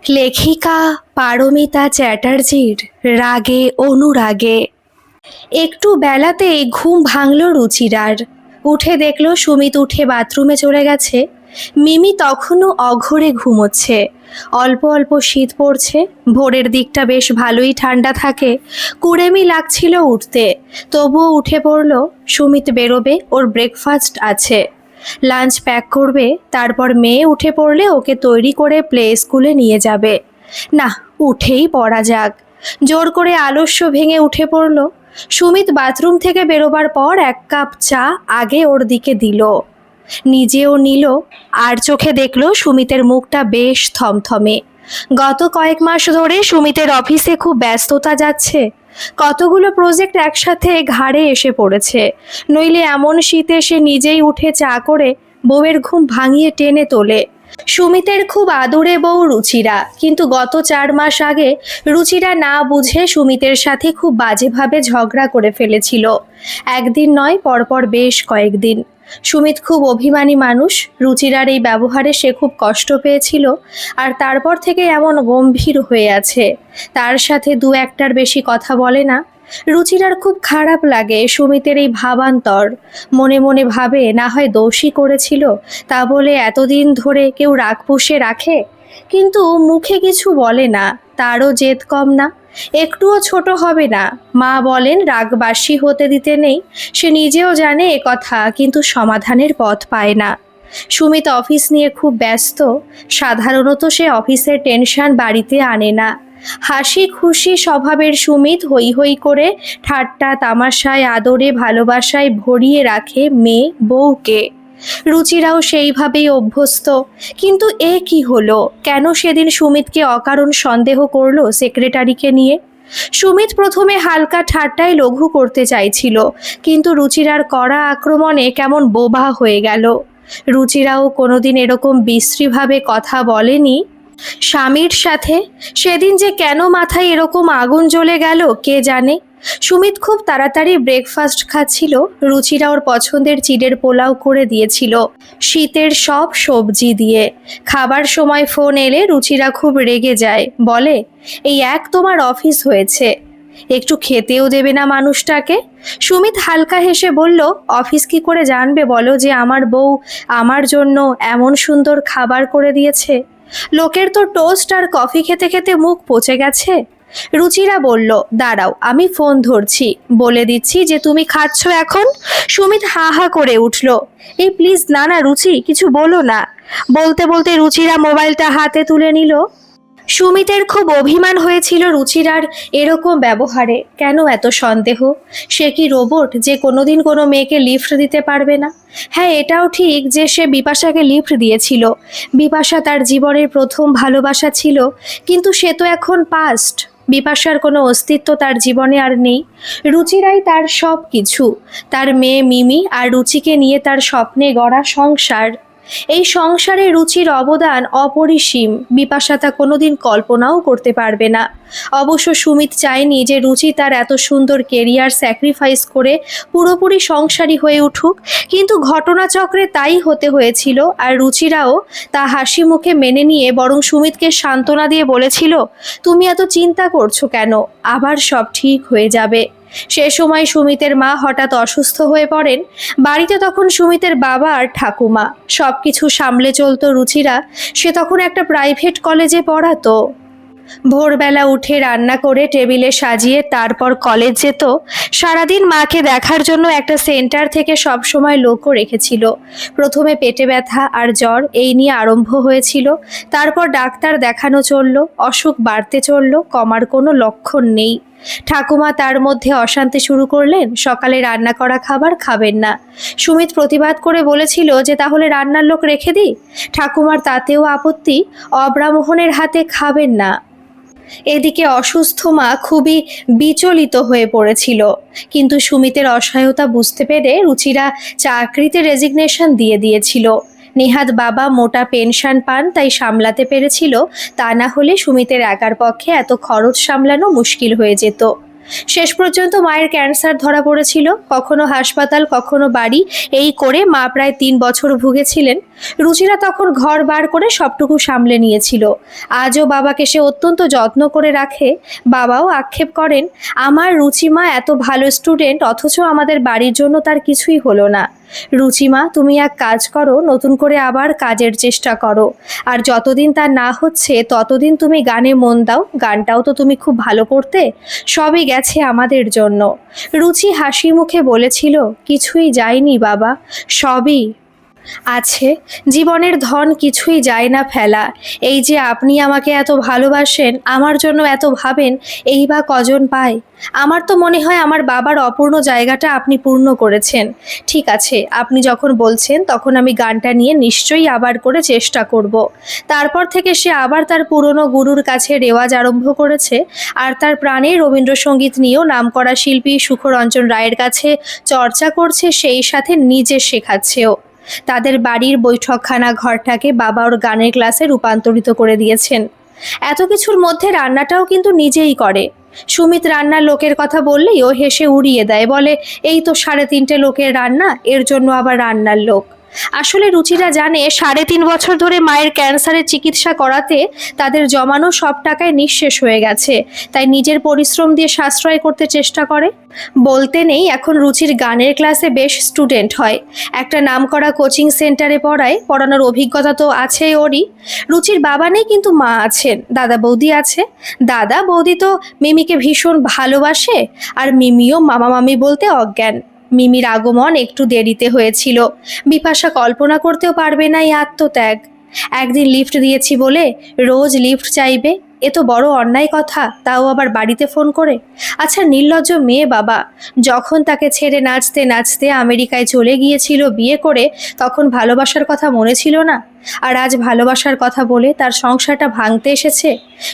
লেখিকা পারমিতা চ্যাটার্জির রাগে অনুরাগে। একটু বেলাতেই ঘুম ভাঙল রুচিরার। উঠে দেখল সুমিত উঠে বাথরুমে চলে গেছে। মিমি তখনও অঘোরে ঘুমোচ্ছে। অল্প অল্প শীত পড়ছে। ভোরের দিকটা বেশ ভালোই ঠান্ডা থাকে। কুড়েমি লাগছিল উঠতে, তবুও উঠে পড়ল। সুমিত বেরোবে, ওর ব্রেকফাস্ট আছে, লাঞ্চ প্যাক করবে, তারপর মেয়ে উঠে পড়লে ওকে তৈরি করে প্লে স্কুলে নিয়ে যাবে। না, উঠেই পড়া যাক। জোর করে আলস্য ভেঙে উঠে পড়ল। সুমিত বাথরুম থেকে বেরোবার পর এক কাপ চা আগে ওর দিকে দিল, নিজেও নিল। আর চোখে দেখল সুমিতের মুখটা বেশ থমথমে। গত কয়েক মাস ধরে সুমিতের অফিসে খুব ব্যস্ততা যাচ্ছে। কতগুলো প্রজেক্ট একসাথে ঘাড়ে এসে পড়েছে। নইলে এমন শীতে সে নিজেই উঠে চা করে বউয়ের ঘুম ভাঙিয়ে টেনে তোলে। সুমিতের খুব আদুরে বউ রুচিরা, কিন্তু গত 4 মাস আগে রুচিরা না বুঝে সুমিতের সাথে খুব বাজেভাবে ঝগড়া করে ফেলেছিল। একদিন নয়, পরপর বেশ কয়েকদিন। সুমিত খুব অভিমানী মানুষ। রুচিরার এই ব্যবহারে সে খুব কষ্ট পেয়েছিল, আর তারপর থেকে এমন গম্ভীর হয়ে আছে। তার সাথে দু একটার বেশি কথা বলে না। রুচিরার খুব খারাপ লাগে সুমিতের এই ভাবান্তর। মনে মনে ভাবে, না হয় দোষী করেছিল, তা বলে এতদিন ধরে কেউ রাগ পুষে রাখে? কিন্তু মুখে কিছু বলে না। তারও জেদ কম না, একটুও ছোট হবে না। মা বলেন রাগবাসী হতে দিতে নেই। সে নিজেও জানে এ কথা, কিন্তু সমাধানের পথ পায় না। সুমিত অফিস নিয়ে খুব ব্যস্ত। সাধারণত সে অফিসের টেনশন বাড়িতে আনে না। হাসি খুশি স্বভাবের সুমিত হই হই করে ঠাট্টা তামাশায় আদরে ভালোবাসায় ভরিয়ে রাখে মেয়ে বউকে। রুচিরাও সেইভাবেই অভ্যস্ত। কিন্তু এ কি হলো? কেন সেদিন সুমিতকে অকারণ সন্দেহ করলো সেক্রেটারিকে নিয়ে? সুমিত প্রথমে হালকা ঠাট্টায় লঘু করতে চাইছিল, কিন্তু রুচিরার কড়া আক্রমণে কেমন বোবা হয়ে গেল। রুচিরাও কোনোদিন এরকম বিশ্রীভাবে কথা বলেনি স্বামীর সাথে। সেদিন যে কেন মাথায় এরকম আগুন জ্বলে গেল কে জানে। সুমিত খুব তাড়াতাড়ি ব্রেকফাস্ট খাচ্ছিল। রুচিরা ওর পছন্দের চিড়ের পোলাও করে দিয়েছিল, শীতের সব সবজি দিয়ে। খাবার সময় ফোন এলে রুচিরা খুব রেগে যায়, বলে, এই এক তোমার অফিস হয়েছে, একটু খেতেও দেবে না মানুষটাকে? সুমিত হালকা হেসে বলল, অফিস কি করে জানবে বলো যে আমার বউ আমার জন্য এমন সুন্দর খাবার করে দিয়েছে? লোকের তো টোস্ট আর কফি খেতে খেতে মুখ পচে গেছে। রুচিরা বলল, দাঁড়াও, আমি ফোন ধরছি, বলে দিচ্ছি যে তুমি খাচ্ছ এখন। সুমিত হা হা করে উঠল, এই প্লিজ, না না রুচি, কিছু বলো না। বলতে বলতে রুচিরা মোবাইলটা হাতে তুলে নিল। সুমিতের খুব অভিমান হয়েছিল রুচিরার এরকম ব্যবহারে। কেন এত সন্দেহ? সে কি রোবট যে কোনোদিন কোনো মেয়েকে লিফট দিতে পারবে না? হ্যাঁ, এটাও ঠিক যে সে বিপাশাকে লিফট দিয়েছিল। বিপাশা তার জীবনের প্রথম ভালোবাসা ছিল, কিন্তু সে তো এখন পাস্ট। বিপাশার কোনো অস্তিত্ব তার জীবনে আর নেই। রুচিরাই তার সব কিছু। তার মেয়ে মিমি আর রুচিকে নিয়ে তার স্বপ্নে গড়া সংসার। এই সংসারে রুচির অবদান অপরিসীম। বিপাশা তা কোনোদিন কল্পনাও করতে পারবে না। অবশ্য সুমিত চায়নি যে রুচি তার এত সুন্দর কেরিয়ার স্যাক্রিফাইস করে পুরোপুরি সংসারী হয়ে উঠুক, কিন্তু ঘটনাচক্রে তাই হতে হয়েছিল। আর রুচিরাও তা হাসি মুখে মেনে নিয়ে বরং সুমিতকে সান্ত্বনা দিয়ে বলেছিল, তুমি এত চিন্তা করছো কেন, আবার সব ঠিক হয়ে যাবে। সে সময় সুমিতের মা হঠাৎ অসুস্থ হয়ে পড়েন। বাড়িতে তখন সুমিতের বাবা আর ঠাকুমা, সব কিছু সামলে চলতো রুচিরা। সে তখন একটা প্রাইভেট কলেজে পড়াতো। ভোরবেলা উঠে রান্না করে টেবিলে সাজিয়ে তারপর কলেজ যেত। সারাদিন মাকে দেখার জন্য একটা সেন্টার থেকে সবসময় লোকও রেখেছিল। প্রথমে পেটে ব্যথা আর জ্বর এই নিয়ে আরম্ভ হয়েছিল। তারপর ডাক্তার দেখানো চলল, অসুখ বাড়তে চলল, কমার কোনো লক্ষণ নেই। ঠাকুমা তার মধ্যে অশান্তি শুরু করলেন, সকালে রান্না করা খাবার খাবেন না। সুমিত প্রতিবাদ করে বলেছিল যে তাহলে রান্নার লোক রেখে দিই। ঠাকুমার তাতেও আপত্তি, অব্রামোহনের হাতে খাবেন না। এদিকে অসুস্থ মা খুবই বিচলিত হয়ে পড়েছিল, কিন্তু সুমিতের অসহায়তা বুঝতে পেরে রুচিরা চাকরিতে রেজিগনেশন দিয়ে দিয়েছিল। নেহাত বাবা মোটা পেনশন পান, তাই সামলাতে পেরেছিল। তা না হলে সুমিতের একার পক্ষে এত খরচ সামলানো মুশকিল হয়ে যেত। শেষ পর্যন্ত মায়ের ক্যান্সার ধরা পড়েছিল। কখনো হাসপাতাল, কখনো বাড়ি, এই করে মা প্রায় 3 বছর ভুগেছিলেন। রুচিরা তখন ঘর বার করে সবটুকু সামলে নিয়েছিল। আজও বাবাকে সে অত্যন্ত যত্ন করে রাখে। বাবাও আক্ষেপ করেন, আমার রুচিমা এত ভালো স্টুডেন্ট, অথচ আমাদের বাড়ির জন্য তার কিছুই হলো না। রুচিমা, তুমি এক কাজ করো, নতুন করে আবার কাজের চেষ্টা করো, আর যতদিন তা না হচ্ছে ততদিন তুমি গানে মন দাও। গানটাও তো তুমি খুব ভালো করতে, সবই গেছে আমাদের জন্য। রুচি হাসি মুখে বলেছিল, কিছুই যায়নি বাবা, সবই আছে। জীবনের ধন কিছুই যায় না ফেলা। এই যে আপনি আমাকে এত ভালোবাসেন, আমার জন্য এত ভাবেন, এই বা কজন পায়? আমার তো মনে হয় আমার বাবার অপূর্ণ জায়গাটা আপনি পূর্ণ করেছেন। ঠিক আছে, আপনি যখন বলছেন তখন আমি গানটা নিয়ে নিশ্চয়ই আবার করে চেষ্টা করব। তারপর থেকে সে আবার তার পুরনো গুরুর কাছে রেওয়াজ আরম্ভ করেছে, আর তার প্রাণে রবীন্দ্রসঙ্গীত নিয়েও নামকরা শিল্পী সুখরঞ্জন রায়ের কাছে চর্চা করছে, সেই সাথে নিজে শেখাচ্ছেও। তাদের বাড়ির বৈঠকখানা ঘরটাকে বাবা ওর গানের ক্লাসে রূপান্তরিত করে দিয়েছেন। এত কিছুর মধ্যে রান্নাটাও কিন্তু নিজেই করে। সুমিত রান্নার লোকের কথা বললেই ও হেসে উড়িয়ে দেয়, বলে এই তো 3.5 লোকের রান্না, এর জন্য আবার রান্নার লোক। আসলে রুচিরা জানে 3.5 বছর ধরে মায়ের ক্যান্সারের চিকিৎসা করাতে তাদের জমানো সব টাকায় নিঃশেষ হয়ে গেছে, তাই নিজের পরিশ্রম দিয়ে সাশ্রয় করতে চেষ্টা করে। বলতে নেই, এখন রুচির গানের ক্লাসে বেশ স্টুডেন্ট হয়, একটা নামকরা কোচিং সেন্টারে পড়ানোর অভিজ্ঞতা তো আছেই ওরই। রুচির বাবা নেই, কিন্তু মা আছেন, দাদা বৌদি আছে। দাদা বৌদি তো মিমিকে ভীষণ ভালোবাসে, আর মিমিও মামা মামি বলতে অজ্ঞান। মিমির আগমন একটু দেরিতে হয়েছিল। বিপাশা কল্পনা করতেও পারবে না এই আত্মত্যাগ। একদিন লিফট দিয়েছি বলে রোজ লিফট চাইবে, এ তো বড় অন্যায় কথা, তাও আবার বাড়িতে ফোন করে। আচ্ছা, নির্লজ্জ মেয়ে বাবা। যখন তাকে ছেড়ে নাচতে নাচতে আমেরিকায় চলে গিয়েছিল বিয়ে করে, তখন ভালোবাসার কথা মনে ছিল না? আর আজ ভালোবাসার কথা বলে তার সংসারটা ভাঙতে এসেছে।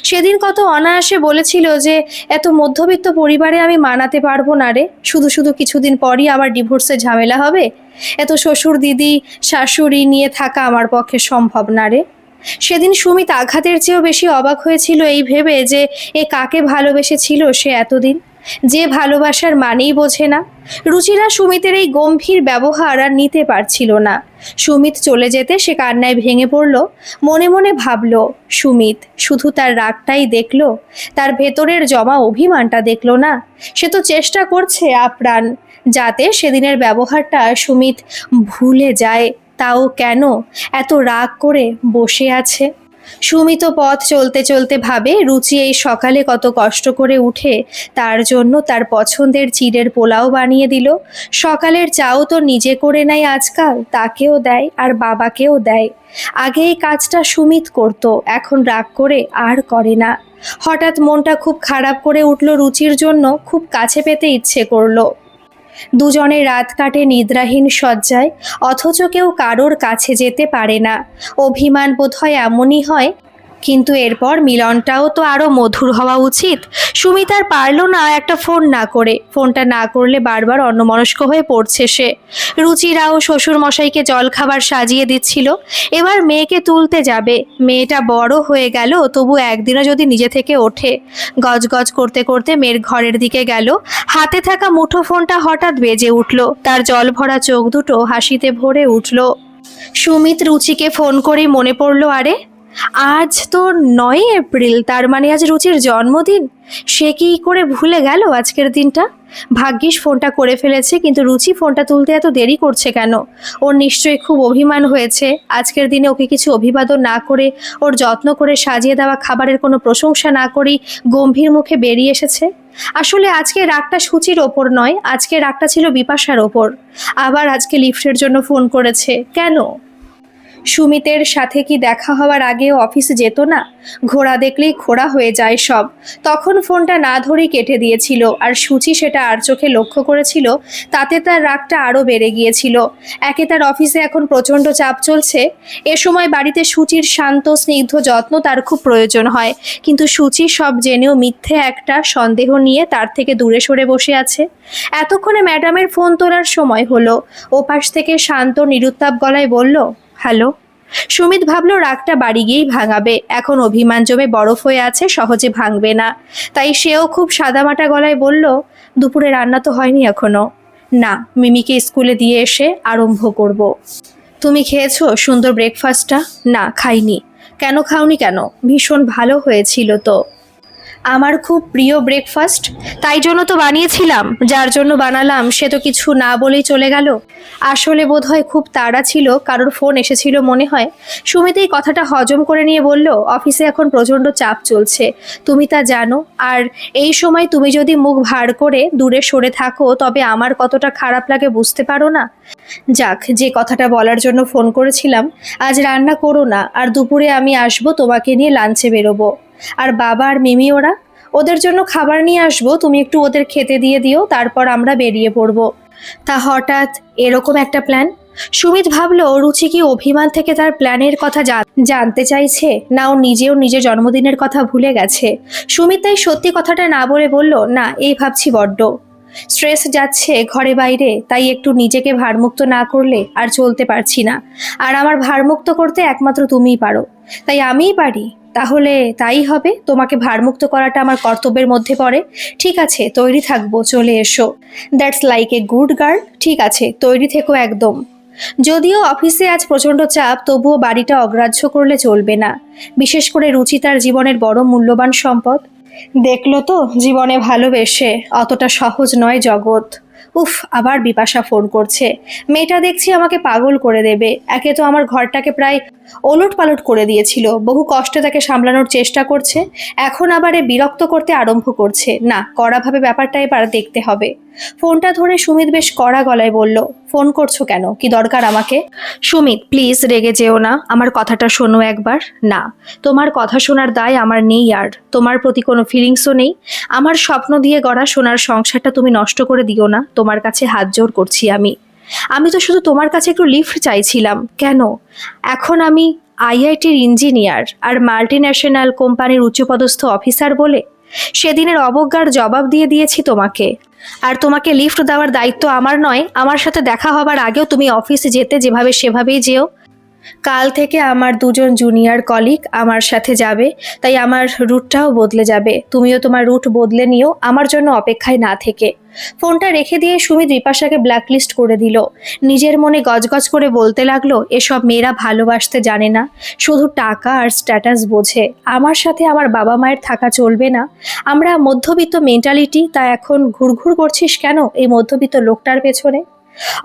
সেদিন কত অনায়াসে বলেছিল যে এত মধ্যবিত্ত পরিবারে আমি মানাতে পারবো না রে, শুধু শুধু কিছুদিন পরই আবার ডিভোর্সের ঝামেলা হবে। এত শ্বশুর দিদি শাশুড়ি নিয়ে থাকা আমার পক্ষে সম্ভব না রে। সেদিন সুমিত আঘাতের চেয়েও বেশি অবাক হয়েছিল এই ভেবে যে এ কাকে ভালোবেসেছিল সে এতদিন, যে ভালোবাসার মানেই বোঝে না। রুচিরা সুমিতের এই গম্ভীর ব্যবহার আর নিতে পারছিল না। সুমিত চলে যেতে সে কান্নায় ভেঙে পড়ল। মনে মনে ভাবল, সুমিত শুধু তার রাগটাই দেখলো, তার ভেতরের জমা অভিমানটা দেখলো না। সে তো চেষ্টা করছে আপ্রাণ যাতে সেদিনের ব্যবহারটা সুমিত ভুলে যায়। তাও কেন এত রাগ করে বসে আছে? সুমিত পথ চলতে চলতে ভাবে, রুচি এই সকালে কত কষ্ট করে উঠে তার জন্য তার পছন্দের চিড়ের পোলাও বানিয়ে দিল। সকালের চাও তো নিজে করে নেয় আজকাল, তাকেও দেয় আর বাবাকেও দেয়। আগে এই কাজটা সুমিত করত, এখন রাগ করে আর করে না। হঠাৎ মনটা খুব খারাপ করে উঠল রুচির জন্য, খুব কাছে পেতে ইচ্ছে করলো। দুজনে রাত কাটে নিদ্রাহীন শয্যায়, অথচ কেউ কারোর কাছে যেতে পারে না। অভিমান বোধহয় এমনই হয়, কিন্তু এরপর মিলনটাও তো আরও মধুর হওয়া উচিত। সুমিত আর পারল না একটা ফোন না করে। ফোনটা না করলে বারবার অন্যমনস্ক হয়ে পড়ছে সে। রুচিরাও শ্বশুর মশাইকে জলখাবার সাজিয়ে দিচ্ছিল। এবার মেয়েকে তুলতে যাবে। মেয়েটা বড় হয়ে গেল, তবু একদিনও যদি নিজে থেকে ওঠে। গজগজ করতে করতে মেয়ের ঘরের দিকে গেল। হাতে থাকা মুঠো ফোনটা হঠাৎ বেজে উঠল। তার জল ভরা চোখ দুটো হাসিতে ভরে উঠল। সুমিত রুচিকে ফোন করে মনে পড়ল, আরে আজ তো 9 এপ্রিল, তার মানে আজ রুচির জন্মদিন। সে কি করে ভুলে গেল আজকের দিনটা? ভাগ্যিস ফোনটা করে ফেলেছে, কিন্তু রুচি ফোনটা তুলতে এত দেরি করছে কেন? ওর নিশ্চয়ই খুব অভিমান হয়েছে। আজকের দিনে ওকে কিছু অভিবাদন না করে, ওর যত্ন করে সাজিয়ে দেওয়া খাবারের কোনো প্রশংসা না করেই গম্ভীর মুখে বেরিয়ে এসেছে। আসলে আজকে রাগটা সুচির ওপর নয়, আজকে রাগটা ছিল বিপাশার ওপর। আবার আজকে লিফটের জন্য ফোন করেছে কেন? সুমিতের সাথে কি দেখা হওয়ার আগেও অফিসে যেত না? ঘোড়া দেখলেই খোড়া হয়ে যায় সব। তখন ফোনটা না ধরেই কেটে দিয়েছিল, আর সুচি সেটা আর চোখে লক্ষ্য করেছিল। তাতে তার রাগটা আরও বেড়ে গিয়েছিল। একে তার অফিসে এখন প্রচণ্ড চাপ চলছে। এ সময় বাড়িতে সুচির শান্ত স্নিগ্ধ যত্ন তার খুব প্রয়োজন হয়, কিন্তু সুচি সব জেনেও মিথ্যে একটা সন্দেহ নিয়ে তার থেকে দূরে সরে বসে আছে। এতক্ষণে ম্যাডামের ফোন তোলার সময় হলো। ওপাশ থেকে শান্ত নিরুত্তাপ গলায় বলল, হ্যালো। সুমিত ভাবল রাগটা বাড়ি গিয়েই ভাঙাবে। এখন অভিমান জমে বরফ হয়ে আছে, সহজে ভাঙবে না। তাই সেও খুব সাদামাটা গলায় বলল, দুপুরে রান্না তো হয়নি এখনো। না, মিমিকে স্কুলে দিয়ে এসে আরম্ভ করব। তুমি খেয়েছো সুন্দর ব্রেকফাস্টটা? না, খাইনি। কেন খাওনি কেন? ভীষণ ভালো হয়েছিল তো। আমার খুব প্রিয় ব্রেকফাস্ট, তাই জন্য তো বানিয়েছিলাম। যার জন্য বানালাম সে তো কিছু না বলেই চলে গেল। আসলে বোধহয় খুব তাড়া ছিল, কারোর ফোন এসেছিল মনে হয়। সুমিত এই কথাটা হজম করে নিয়ে বলল, অফিসে এখন প্রচণ্ড চাপ চলছে, তুমি তা জানো। আর এই সময় তুমি যদি মুখ ভার করে দূরে সরে থাকো তবে আমার কতটা খারাপ লাগে বুঝতে পারো না। যাক, যে কথাটা বলার জন্য ফোন করেছিলাম, আজ রান্না করো না, আর দুপুরে আমি আসবো তোমাকে নিয়ে লাঞ্চে বেরোবো। আর বাবা আর মিমি ওদের জন্য খাবার নিয়ে আসবো, তুমি একটু ওদের খেতে দিয়ে দিও, তারপর আমরা বেরিয়ে পড়বো। তা হঠাৎ এরকম একটা প্ল্যান? সুমিত ভাবলো রুচি কি অভিমান থেকে তার প্ল্যানের কথা জানতে চাইছে, না ও নিজেও নিজের জন্মদিনের কথা ভুলে গেছে। সুমিত তাই সত্যি কথাটা না বলে বলল, না এই ভাবছি বড্ড স্ট্রেস যাচ্ছে ঘরে বাইরে, তাই একটু নিজেকে ভারমুক্ত না করলে আর চলতে পারছি না। আর আমার ভারমুক্ত করতে একমাত্র তুমিই পারো। তাই আমিই পারি? তাহলে তাই হবে, তোমাকে ভারমুক্ত করাটা আমার কর্তব্যের মধ্যে পড়ে। ঠিক আছে, তৈরি থাকবো, চলে এসো। That's like a good girl. ঠিক আছে, তৈরি থেকো একদম। যদিও অফিসে আজ প্রচণ্ড চাপ, তবুও বাড়িটা অগ্রাহ্য করলে চলবে না। বিশেষ করে রুচি তার জীবনের বড় মূল্যবান সম্পদ। দেখলো তো, জীবনে ভালোবেসে অতটা সহজ নয় জগৎ। উফ, আবার বিপাশা ফোন করছে। মেয়েটা দেখছি আমাকে পাগল করে দেবে। একে তো আমার ঘরটাকে প্রায় ওলট পালট করে দিয়েছিল, বহু কষ্টে তাকে সামলানোর চেষ্টা করছে, এখন আবার বিরক্ত করতে আরম্ভ করছে। না, কড়াভাবে ব্যাপারটা এবার দেখতে হবে। ফোনটা ধরে সুমিত বেশ কড়া গলায় বলল, ফোন করছো কেন? কি দরকার আমাকে? সুমিত প্লিজ রেগে যেও না, আমার কথাটা শোনো একবার। না, তোমার কথা শোনার দায় আমার নেই, আর তোমার প্রতি কোনো ফিলিংসও নেই। আমার স্বপ্ন দিয়ে গড়া সোনার সংসারটা তুমি নষ্ট করে দিও না, তোমার কাছে হাত জোড় করছি আমি। আমি তো শুধু তোমার কাছে একটু লিফট চাইছিলাম। কেন? এখন আমি আইআইটির ইঞ্জিনিয়ার আর মাল্টি ন্যাশনাল কোম্পানির উচ্চপদস্থ অফিসার বলে সেদিনের অবজ্ঞার জবাব দিয়ে দিয়েছি তোমাকে। আর তোমাকে লিফট দেওয়ার দায়িত্ব আমার নয়। আমার সাথে দেখা হবার আগেও তুমি অফিসে যেতে যেভাবে সেভাবেই যেও। কাল থেকে আমার দুজন জুনিয়র কলিগ আমার সাথে যাবে, তাই আমার রুটটাও বদলে যাবে। তুমিও তোমার রুট বদলে নিও, আমার জন্য অপেক্ষায় না থেকে। ফোনটা রেখে দিয়ে সুমিত বিপাশাকে ব্ল্যাকলিস্ট করে দিল। নিজের মনে গজগজ করে বলতে লাগলো, এসব মেয়েরা ভালোবাসতে জানে না, শুধু টাকা আর স্ট্যাটাস বোঝে। আমার সাথে আমার বাবা মায়ের থাকা চলবে না। আমরা মধ্যবিত্ত মেন্টালিটি, তা এখন ঘুরঘুর করছিস কেন এই মধ্যবিত্ত লোকটার পেছনে?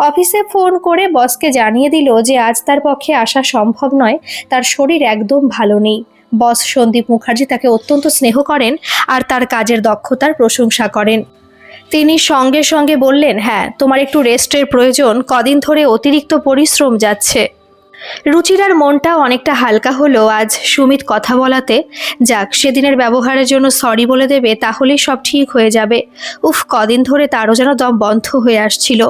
অফিসে ফোন করে বসকে জানিয়ে দিল যে আজ তার পক্ষে আসা সম্ভব নয়, তার শরীর একদম ভালো নেই। বস সন্দীপ মুখার্জি তাকে অত্যন্ত স্নেহ করেন আর তার কাজের দক্ষতার প্রশংসা করেন। তিনি সঙ্গে সঙ্গে বললেন, হ্যাঁ তোমার একটু রেস্টের প্রয়োজন, কদিন ধরে অতিরিক্ত পরিশ্রম যাচ্ছে। রুচিরার মনটাও অনেকটা হালকা হলো আজ সুমিত কথা বলাতে। যাক, সেদিনের ব্যবহারের জন্য সরি বলে দেবে, তাহলেই সব ঠিক হয়ে যাবে। উফ, কদিন ধরে তারও যেন দম বন্ধ হয়ে আসছিল।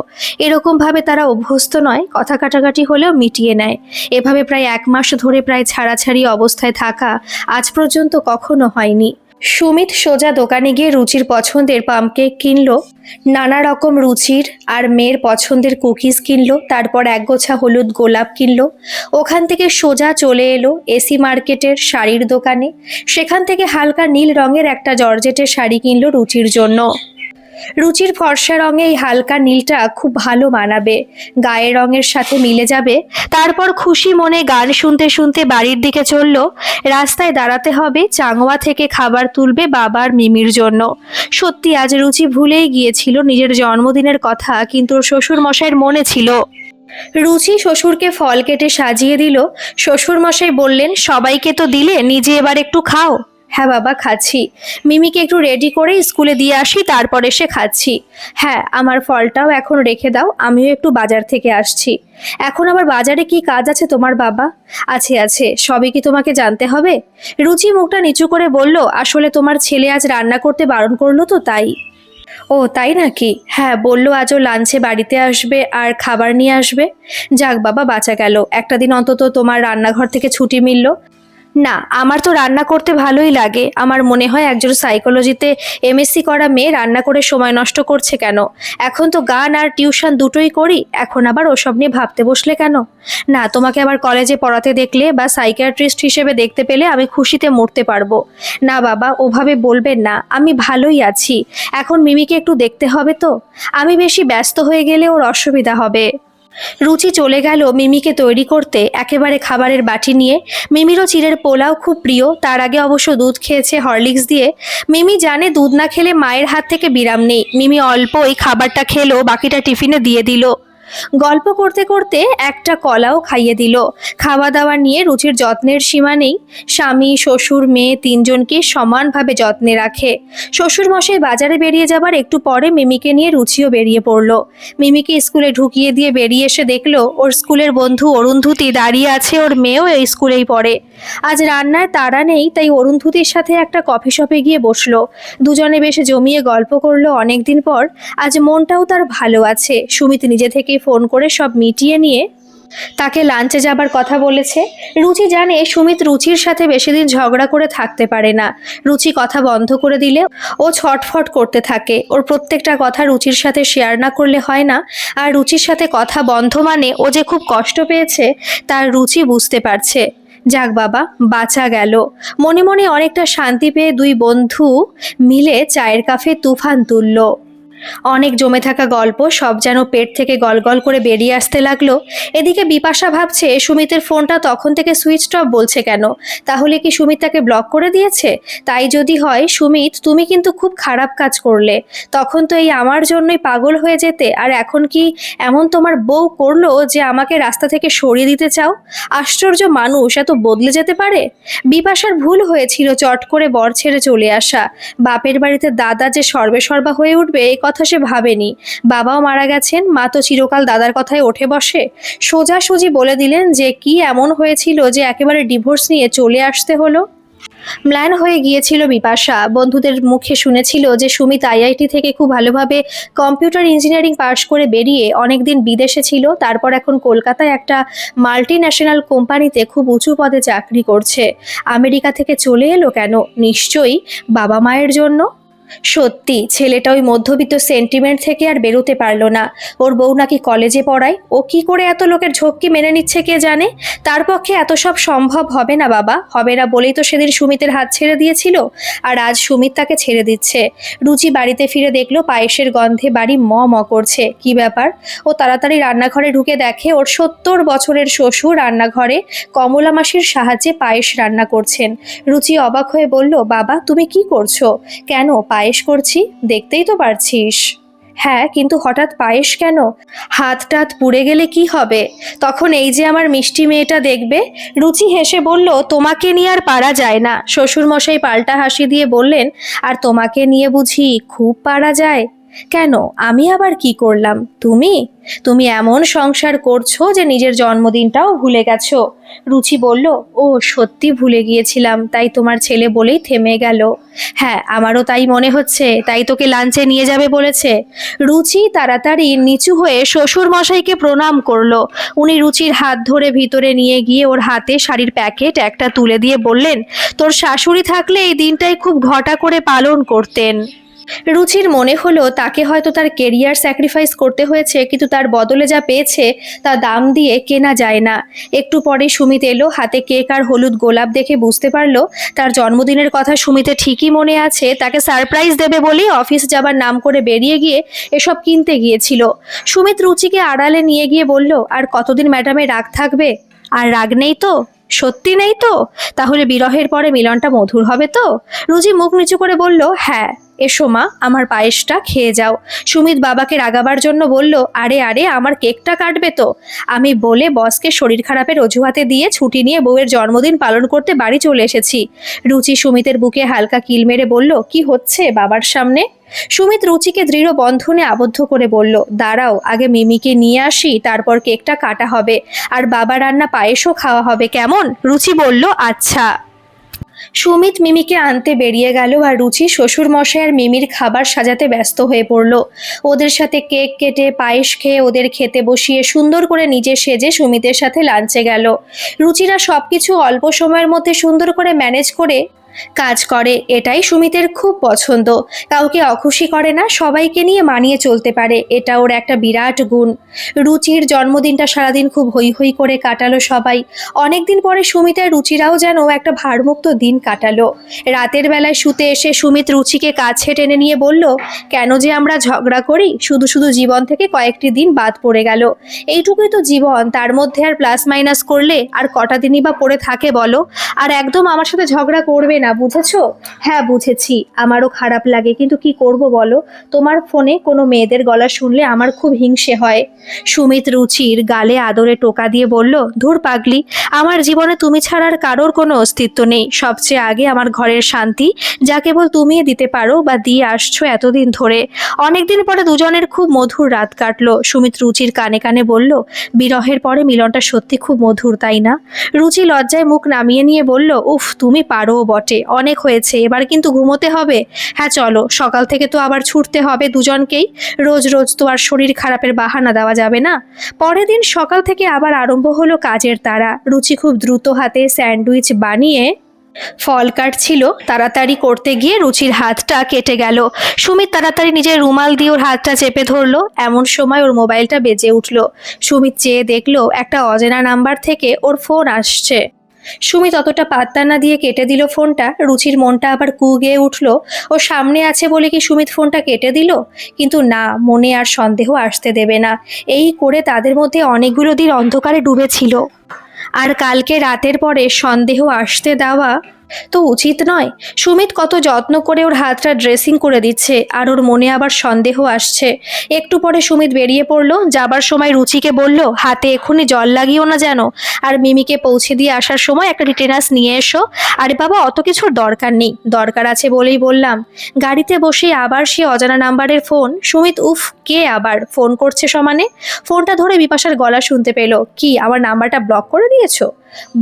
এরকমভাবে তারা অভ্যস্ত নয়, কথা কাটাকাটি হলেও মিটিয়ে নেয়। এভাবে প্রায় 1 মাস ধরে প্রায় ছাড়াছাড়ি অবস্থায় থাকা আজ পর্যন্ত কখনো হয়নি। সুমিত সোজা দোকানে গিয়ে রুচির পছন্দের পামকেক কিনলো, নানা রকম রুচির আর মেয়ের পছন্দের কুকিজ কিনলো, তারপর একগোছা হলুদ গোলাপ কিনলো। ওখান থেকে সোজা চলে এলো এসি মার্কেটের শাড়ির দোকানে। সেখান থেকে হালকা নীল রঙের একটা জর্জেটের শাড়ি কিনলো রুচির জন্য। রুচির ফর্সা রঙে এই হালকা নীলটা খুব ভালো মানাবে, গায়ের রঙের সাথে মিলে যাবে। তারপর খুশি মনে গান শুনতে শুনতে বাড়ির দিকে চলল। রাস্তায় দাঁড়াতে হবে, চাংওয়া থেকে খাবার তুলবে বাবার মিমির জন্য। সত্যি আজ রুচি ভুলেই গিয়েছিল নিজের জন্মদিনের কথা, কিন্তু শ্বশুর মশাইয়ের মনে ছিল। রুচি শ্বশুরকে ফল কেটে সাজিয়ে দিল। শ্বশুর মশাই বললেন, সবাইকে তো দিলে, নিজে এবার একটু খাও। হ্যাঁ বাবা, খাচ্ছি। মিমিকে একটু রেডি করে স্কুলে দিয়ে আসি, তারপর এসে খাচ্ছি। হ্যাঁ, আমার ফলটাও এখন রেখে দাও, আমিও একটু বাজার থেকে আসছি। এখন আবার বাজারে কি কাজ আছে তোমার বাবা? আছে আছে, সবই কি তোমাকে জানতে হবে? রুচি মুখটা নিচু করে বলল, আসলে তোমার ছেলে আজ রান্না করতে বারণ করলো তো তাই। ও তাই নাকি? হ্যাঁ, বললো আজও লাঞ্চে বাড়িতে আসবে আর খাবার নিয়ে আসবে। যাক বাবা, বাঁচা গেল, একটা দিন অন্তত তোমার রান্নাঘর থেকে ছুটি মিলল। না, আমার তো রান্না করতে ভালোই লাগে। আমার মনে হয় একজন সাইকোলজিতে এমএসসি করা মেয়ে রান্না করে সময় নষ্ট করছে কেন? এখন তো গান আর টিউশন দুটোই করি, এখন আবার ওসব নিয়ে ভাবতে বসলে কেন? না, তোমাকে আবার কলেজে পড়াতে দেখলে বা সাইকিয়াট্রিস্ট হিসেবে দেখতে পেলে আমি খুশিতে মরতে পারবো। না বাবা, ওভাবে বলবেন না, আমি ভালোই আছি। এখন মিমিকে একটু দেখতে হবে তো, আমি বেশি ব্যস্ত হয়ে গেলে ওর অসুবিধা হবে। রুচি চলে গেল মিমিকে তৈরি করতে একেবারে খাবারের বাটি নিয়ে। মিমিরও চিড়ের পোলাও খুব প্রিয়, তার আগে অবশ্য দুধ খেয়েছে হরলিক্স দিয়ে। মিমি জানে দুধ না খেলে মায়ের হাত থেকে বিরাম নেই। মিমি অল্পই খাবারটা খেলো, বাকিটা টিফিনে দিয়ে দিল। গল্প করতে করতে একটা কলাও খাইয়ে দিল। খাওয়া দাওয়া নিয়ে রুচির যত্নের সীমা নেই। স্বামী, শ্বশুর, মেয়ে তিনজনকে সমানভাবে যত্নে রাখে। শ্বশুর মশাই বাজারে বেরিয়ে যাবার একটু পরে মিমিকে নিয়ে রুচিও বেরিয়ে পড়লো। মিমিকে স্কুলে ঢুকিয়ে দিয়ে বেরিয়ে এসে দেখলো ওর স্কুলের বন্ধু অরুন্ধতী দাঁড়িয়ে আছে, ওর মেয়েও এই স্কুলেই পড়ে। আজ রান্নায় তাড়া নেই, তাই অরুন্ধতীর সাথে একটা কফি শপে গিয়ে বসলো। দুজনে বেশ জমিয়ে গল্প করলো অনেকদিন পর। আজ মনটাও তার ভালো আছে। সুমিত নিজে থেকেই ফোন করে সব মিটিয়ে নিয়ে তাকে লাঞ্চে যাবার কথা বলেছে। রুচি জানে সুমিত রুচির সাথে বেশি দিন ঝগড়া করে থাকতে পারে না। রুচি কথা বন্ধ করে দিলে ও ছটফট করতে থাকে। ওর প্রত্যেকটা কথা রুচির সাথে শেয়ার না করলে হয় না। আর রুচির সাথে কথা বন্ধ মানে ও যে খুব কষ্ট পেয়েছে তার রুচি বুঝতে পারছে। যাক বাবা, বাঁচা গেল। মনে মনে অনেকটা শান্তি পেয়ে দুই বন্ধু মিলে চায়ের কাপে তুফান তুলল। অনেক জমে থাকা গল্প সব যেন পেট থেকে গলগল করে বেরিয়ে আসতে লাগলো। এদিকে বিপাশা ভাবছে সুমিতের ফোনটা তখন থেকে সুইচ অফ বলছে কেন? তাহলে কি সুমিত তাকে ব্লক করে দিয়েছে? তাই যদি হয়, সুমিত তুমি কিন্তু খুব খারাপ কাজ করলে। তখন তো এই আমার জন্যই পাগল হয়ে যেতে, আর এখন কি এমন তোমার বউ করলো যে আমাকে রাস্তা থেকে সরিয়ে দিতে চাও? আশ্চর্য মানুষ এত বদলে যেতে পারে। বিপাশার ভুল হয়েছিল চট করে বর ছেড়ে চলে আসা। বাপের বাড়িতে দাদা যে সর্বেসর্বা হয়ে উঠবে এই কথা সে ভাবেনি। বাবাও মারা গেছেন, মা তো চিরকাল দাদার কথায় ওঠে বসে। সোজাসুজি বলে দিলেন যে কি এমন হয়েছিল যে একেবারে ডিভোর্স নিয়ে চলে আসতে হলো। ম্লান হয়ে গিয়েছিল বিপাশা। বন্ধুদের মুখে শুনেছিল যে সুমিত আইআইটি থেকে খুব ভালোভাবে কম্পিউটার ইঞ্জিনিয়ারিং পাশ করে বেরিয়ে অনেকদিন বিদেশে ছিল, তারপর এখন কলকাতায় একটা মাল্টি ন্যাশনাল কোম্পানিতে খুব উঁচু পদে চাকরি করছে। আমেরিকা থেকে চলে এলো কেন? নিশ্চয়ই বাবা মায়ের জন্য। সত্যি ছেলেটা ওই মধ্যবিত্ত সেন্টিমেন্ট থেকে আর বেরোতে পারলো না। ওর বউ নাকি কলেজে পড়ায়, ও কি করে এত লোকের ঝক্কি মেনে নিচ্ছে কে জানে। তার পক্ষে এত সব সম্ভব হবে না বাবা, হবে না বলেই তো সেদিন সুমিতের হাত ছেড়ে দিয়েছিল, আর আজ সুমিত তাকে ছেড়ে দিচ্ছে। রুচি বাড়িতে ফিরে দেখলো পায়েসের গন্ধে বাড়ি ম ম করছে। কি ব্যাপার? ও তাড়াতাড়ি রান্নাঘরে ঢুকে দেখে ওর ৭০ বছরের শ্বশুর রান্নাঘরে কমলা মাসির সাহায্যে পায়েস রান্না করছেন। রুচি অবাক হয়ে বলল, বাবা তুমি কি করছো? কেন পায়েস করছি, দেখতেই তো পারছিস। হ্যাঁ, কিন্তু হঠাৎ পায়েস কেন? হাত টাত পুড়ে গেলে কি হবে? তখন এই যে আমার মিষ্টি মেয়েটা দেখবে। রুচি হেসে বলল, তোমাকে নিয়ে আর পারা যায় না। শ্বশুরমশাই পাল্টা হাসি দিয়ে বললেন, আর তোমাকে নিয়ে বুঝি খুব পারা যায়? কেন, আমি আবার কি করলাম? তুমি তুমি এমন সংসার করছো যে নিজের জন্মদিনটাও ভুলে গেছো। রুচি বলল, ও সত্যি ভুলে গিয়েছিলাম, তাই তোমার ছেলে বলেই থেমে গেল। হ্যাঁ, আমারও তাই মনে হচ্ছে, তাই তোকে লাঞ্চে নিয়ে যাবে বলেছে। রুচি তাড়াতাড়ি নিচু হয়ে শ্বশুর মশাইকে প্রণাম করলো। উনি রুচির হাত ধরে ভিতরে নিয়ে গিয়ে ওর হাতে শাড়ির প্যাকেট একটা তুলে দিয়ে বললেন, তোর শাশুড়ি থাকলে এই দিনটাই খুব ঘটা করে পালন করতেন। রুচির মনে হলো তাকে হয়তো তার কেরিয়ার স্যাক্রিফাইস করতে হয়েছে, কিন্তু তার বদলে যা পেয়েছে তা দাম দিয়ে কেনা যায় না। একটু পরে সুমিত এলো, হাতে কেক আর হলুদ গোলাপ দেখে বুঝতে পারলো তার জন্মদিনের কথা সুমিতের ঠিকই মনে আছে। তাকে সারপ্রাইজ দেবে বলেই অফিস যাবার নাম করে বেরিয়ে গিয়ে এসব কিনতে গিয়েছিল। সুমিত রুচিকে আড়ালে নিয়ে গিয়ে বলল, আর কতদিন ম্যাডামের রাগ থাকবে? আর রাগ নেই তো? সত্যি নেই তো? তাহলে বিরহের পরে মিলনটা মধুর হবে তো? রুচি মুখ নিচু করে বলল, হ্যাঁ। এসো মা, আমার পায়েসটা খেয়ে যাও। সুমিত বাবাকে রাগাবার জন্য বলল, আরে আরে আমার কেকটা কাটবে তো? আমি বলে বসকে শরীর খারাপের অজুহাতে দিয়ে ছুটি নিয়ে বউয়ের জন্মদিন পালন করতে বাড়ি চলে এসেছি। রুচি সুমিতের বুকে হালকা কিল মেরে বলল, কি হচ্ছে বাবার সামনে? সুমিত রুচিকে দৃঢ় বন্ধনে আবদ্ধ করে বলল, দাঁড়াও, আগে মিমিকে নিয়ে আসি, তারপর কেকটা কাটা হবে, আর বাবা রান্না পায়েসও খাওয়া হবে, কেমন? রুচি বলল, আচ্ছা। সুমিত মিমিকে আনতে বেরিয়ে গেল, আর রুচি শ্বশুর মশাই আর মিমির খাবার সাজাতে ব্যস্ত হয়ে পড়ল। ওদের সাথে কেক কেটে পায়েস খেয়ে ওদের খেতে বসিয়ে সুন্দর করে নিজে সেজে সুমিতের সাথে লাঞ্চে গেল। রুচিরা সবকিছু অল্প সময়ের মধ্যে সুন্দর করে ম্যানেজ করে কাজ করে, এটাই সুমিতের খুব পছন্দ। কাউকে অখুশি করে না, সবাইকে নিয়ে মানিয়ে চলতে পারে, এটা ওর একটা বিরাট গুণ। রুচির জন্মদিনটা সারাদিন খুব হৈ হৈ করে কাটালো সবাই। অনেকদিন পরে সুমিত আর রুচিরাও যেন একটা ভারমুক্ত দিন কাটালো। রাতের বেলায় শুতে এসে সুমিত রুচিকে কাছে টেনে নিয়ে বলল, কেন যে আমরা ঝগড়া করি, শুধু শুধু জীবন থেকে কয়েকটি দিন বাদ পড়ে গেল। এইটুকুই তো জীবন, তার মধ্যে আর প্লাস মাইনাস করলে আর কটা দিনই বা পড়ে থাকে বলো। আর একদম আমার সাথে ঝগড়া করবে না, বুঝেছো? হ্যাঁ বুঝেছি, আমারও খারাপ লাগে, কিন্তু কি করব বলো। তোমার ফোনে কোনো মেয়েদের গলা শুনলে আমার খুব হিংসে হয়। সুমিত রুচির গালে আদরে টোকা দিয়ে বলল, ধুর পাগলি, আমার জীবনে তুমি ছাড়া আর কারোর কোনো অস্তিত্ব নেই। সবচেয়ে আগে আমার ঘরের শান্তি, যা কেবল তুমিই দিতে পারো বা দিয়ে আসছো এতদিন ধরে। অনেকদিন পরে দুজনের খুব মধুর রাত কাটলো। সুমিত রুচির কানে কানে বলল, বিরহের পরে মিলনটা সত্যি খুব মধুর, তাই না? রুচি লজ্জায় মুখ নামিয়ে নিয়ে বলল, উফ, তুমি পারো বটে, অনেক হয়েছে, এবার কিন্তু ঘুমোতে হবে। হ্যাঁ চলো, সকাল থেকে তো আবার ছুটতে হবে দুজনকেই, রোজ রোজ তো আর শরীর খারাপের বাহানা দেওয়া যাবে না। পরের দিন সকাল থেকে আবার আরম্ভ হলো কাজের তাড়া। রুচি খুব দ্রুত হাতে স্যান্ডউইচ বানিয়ে ফল কাটছিল, তাড়াতাড়ি করতে গিয়ে রুচির হাতটা কেটে গেল। সুমিত তাড়াতাড়ি নিজের রুমাল দিয়ে ওর হাতটা চেপে ধরলো। এমন সময় ওর মোবাইলটা বেজে উঠল। সুমিত চেয়ে দেখলো একটা অচেনা নাম্বার থেকে ওর ফোন আসছে। সুমিত অতটা পাত্তা না দিয়ে কেটে দিল ফোনটা। রুচির মনটা আবার কুঁগিয়ে উঠল, ও সামনে আছে বলে কি সুমিত ফোনটা কেটে দিল? কিন্তু না, মনে আর সন্দেহ আসতে দেবে না। এই করে তাদের মধ্যে অনেকগুলো দিন অন্ধকারে ডুবেছিল, আর কালকে রাতের পরে সন্দেহ আসতে দেওয়া তো উচিত নয়। সুমিত কত যত্ন করে ওর হাতটা ড্রেসিং করে দিচ্ছে, আর ওর মনে আবার সন্দেহ আসছে। একটু পরে সুমিত বেরিয়ে পড়লো। যাবার সময় রুচিকে বলল, হাতে এক্ষুনি জল লাগিও না যেন, আর মিমিকে পৌঁছে দিয়ে আসার সময় একটা টিটেনাস নিয়ে এসো। আরে বাবা, অত কিছুর দরকার নেই, দরকার আছে বলেই বললাম। গাড়িতে বসে আবার সে অজানা নাম্বারের ফোন। সুমিত, উফ, কে আবার ফোন করছে সমানে? ফোনটা ধরে বিপাশার গলা শুনতে পেল, কি আমার নাম্বারটা ব্লক করে দিয়েছো?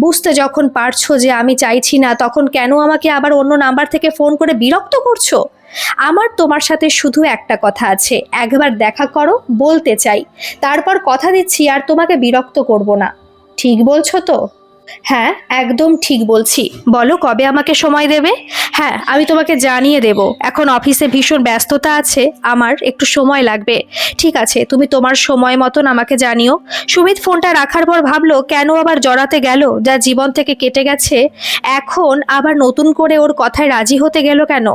বুঝতে যখন পারছো যে আমি চাইছি না, তখন কেন আমাকে আবার অন্য নাম্বার থেকে ফোন করে বিরক্ত করছো? আমার তোমার সাথে শুধু একটা কথা আছে, একবার দেখা করো, বলতে চাই। তারপর কথা দিচ্ছি আর তোমাকে বিরক্ত করব না। ঠিক বলছো তো? হ্যাঁ একদম ঠিক বলছি। বলো কবে আমাকে সময় দেবে? হ্যাঁ, আমি তোমাকে জানিয়ে দেব। এখন অফিসে ভীষণ ব্যস্ততা আছে, আমার একটু সময় লাগবে। ঠিক আছে, তুমি তোমার সময় মতন আমাকে জানিও। সুমিত ফোনটা রাখার পর ভাবলো, কেন আবার জড়াতে গেল? যা জীবন থেকে কেটে গেছে, এখন আবার নতুন করে ওর কথায় রাজি হতে গেল কেন?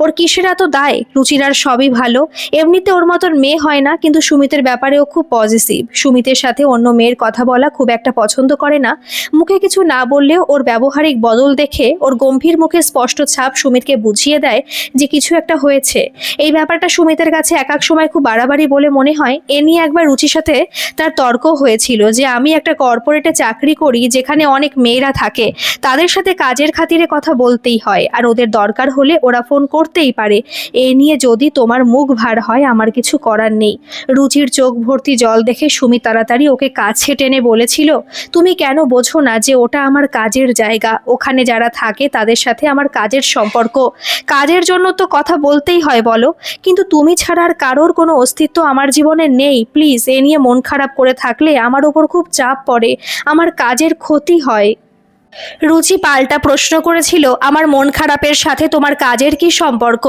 ওর কিসের এত দায়? রুচির আর সবই ভালো, এমনিতে ওর মতন মেয়ে হয় না, কিন্তু সুমিতের ব্যাপারেও খুব পজিটিভ। সুমিতের সাথে অন্য মেয়ের কথা বলা খুব একটা পছন্দ করে না। মুখে কিছু না বললেও ওর ব্যবহারিক বদল দেখে ওর গম্ভীর মুখে স্পষ্ট ছাপ সুমিতকে বুঝিয়ে দেয় যে কিছু একটা হয়েছে। এই ব্যাপারটা সুমিতের কাছে এক এক সময় খুব বাড়াবাড়ি বলে মনে হয়। এ নিয়ে একবার রুচির সাথে তার তর্ক হয়েছিল যে আমি একটা কর্পোরেটে চাকরি করি, যেখানে অনেক মেয়েরা থাকে, তাদের সাথে কাজের খাতিরে কথা বলতেই হয়, আর ওদের দরকার হলে ওরা ফোন করতেই পারে। এ নিয়ে যদি তোমার মুখ ভার হয়, আমার কিছু করার নেই। রুচির চোখ ভর্তি জল দেখে সুমিত তাড়াতাড়ি ওকে কাছে টেনে বলেছিল, তুমি কেন বোঝো না যে ওটা আমার কাজের জায়গা, ওখানে যারা থাকে তাদের সাথে আমার কাজের সম্পর্ক, কাজের জন্য তো কথা বলতেই হয় বলো। কিন্তু তুমি ছাড়া আর কারোর কোনো অস্তিত্ব আমার জীবনে নেই। প্লিজ, এ নিয়ে মন খারাপ করে থাকলে আমার ওপর খুব চাপ পড়ে, আমার কাজের ক্ষতি হয়। রুচি পাল্টা প্রশ্ন করেছিল, আমার মন খারাপের সাথে তোমার কাজের কি সম্পর্ক?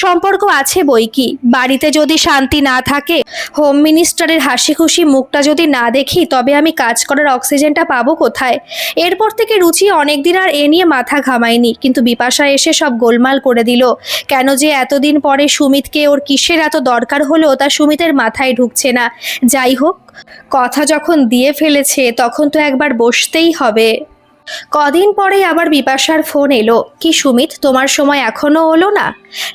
সম্পর্ক আছে বই কি। বাড়িতে যদি শান্তি না থাকে, হোম মিনিস্টারের হাসি খুশি মুখটা যদি না দেখি, তবে আমি কাজ করার অক্সিজেনটা পাবো কোথায়? এরপর থেকে রুচি অনেকদিন আর এ নিয়ে মাথা ঘামায়নি, কিন্তু বিপাশা এসে সব গোলমাল করে দিল। কেন যে এতদিন পরে সুমিতকে ওর কিসের এত দরকার হলো, তা সুমিতের মাথায় ঢুকছে না। যাই হোক, কথা যখন দিয়ে ফেলেছে, তখন তো একবার বসতেই হবে। কদিন পরেই আবার বিপাশার ফোন এলো, কি সুমিত, তোমার সময় এখনো হলো না?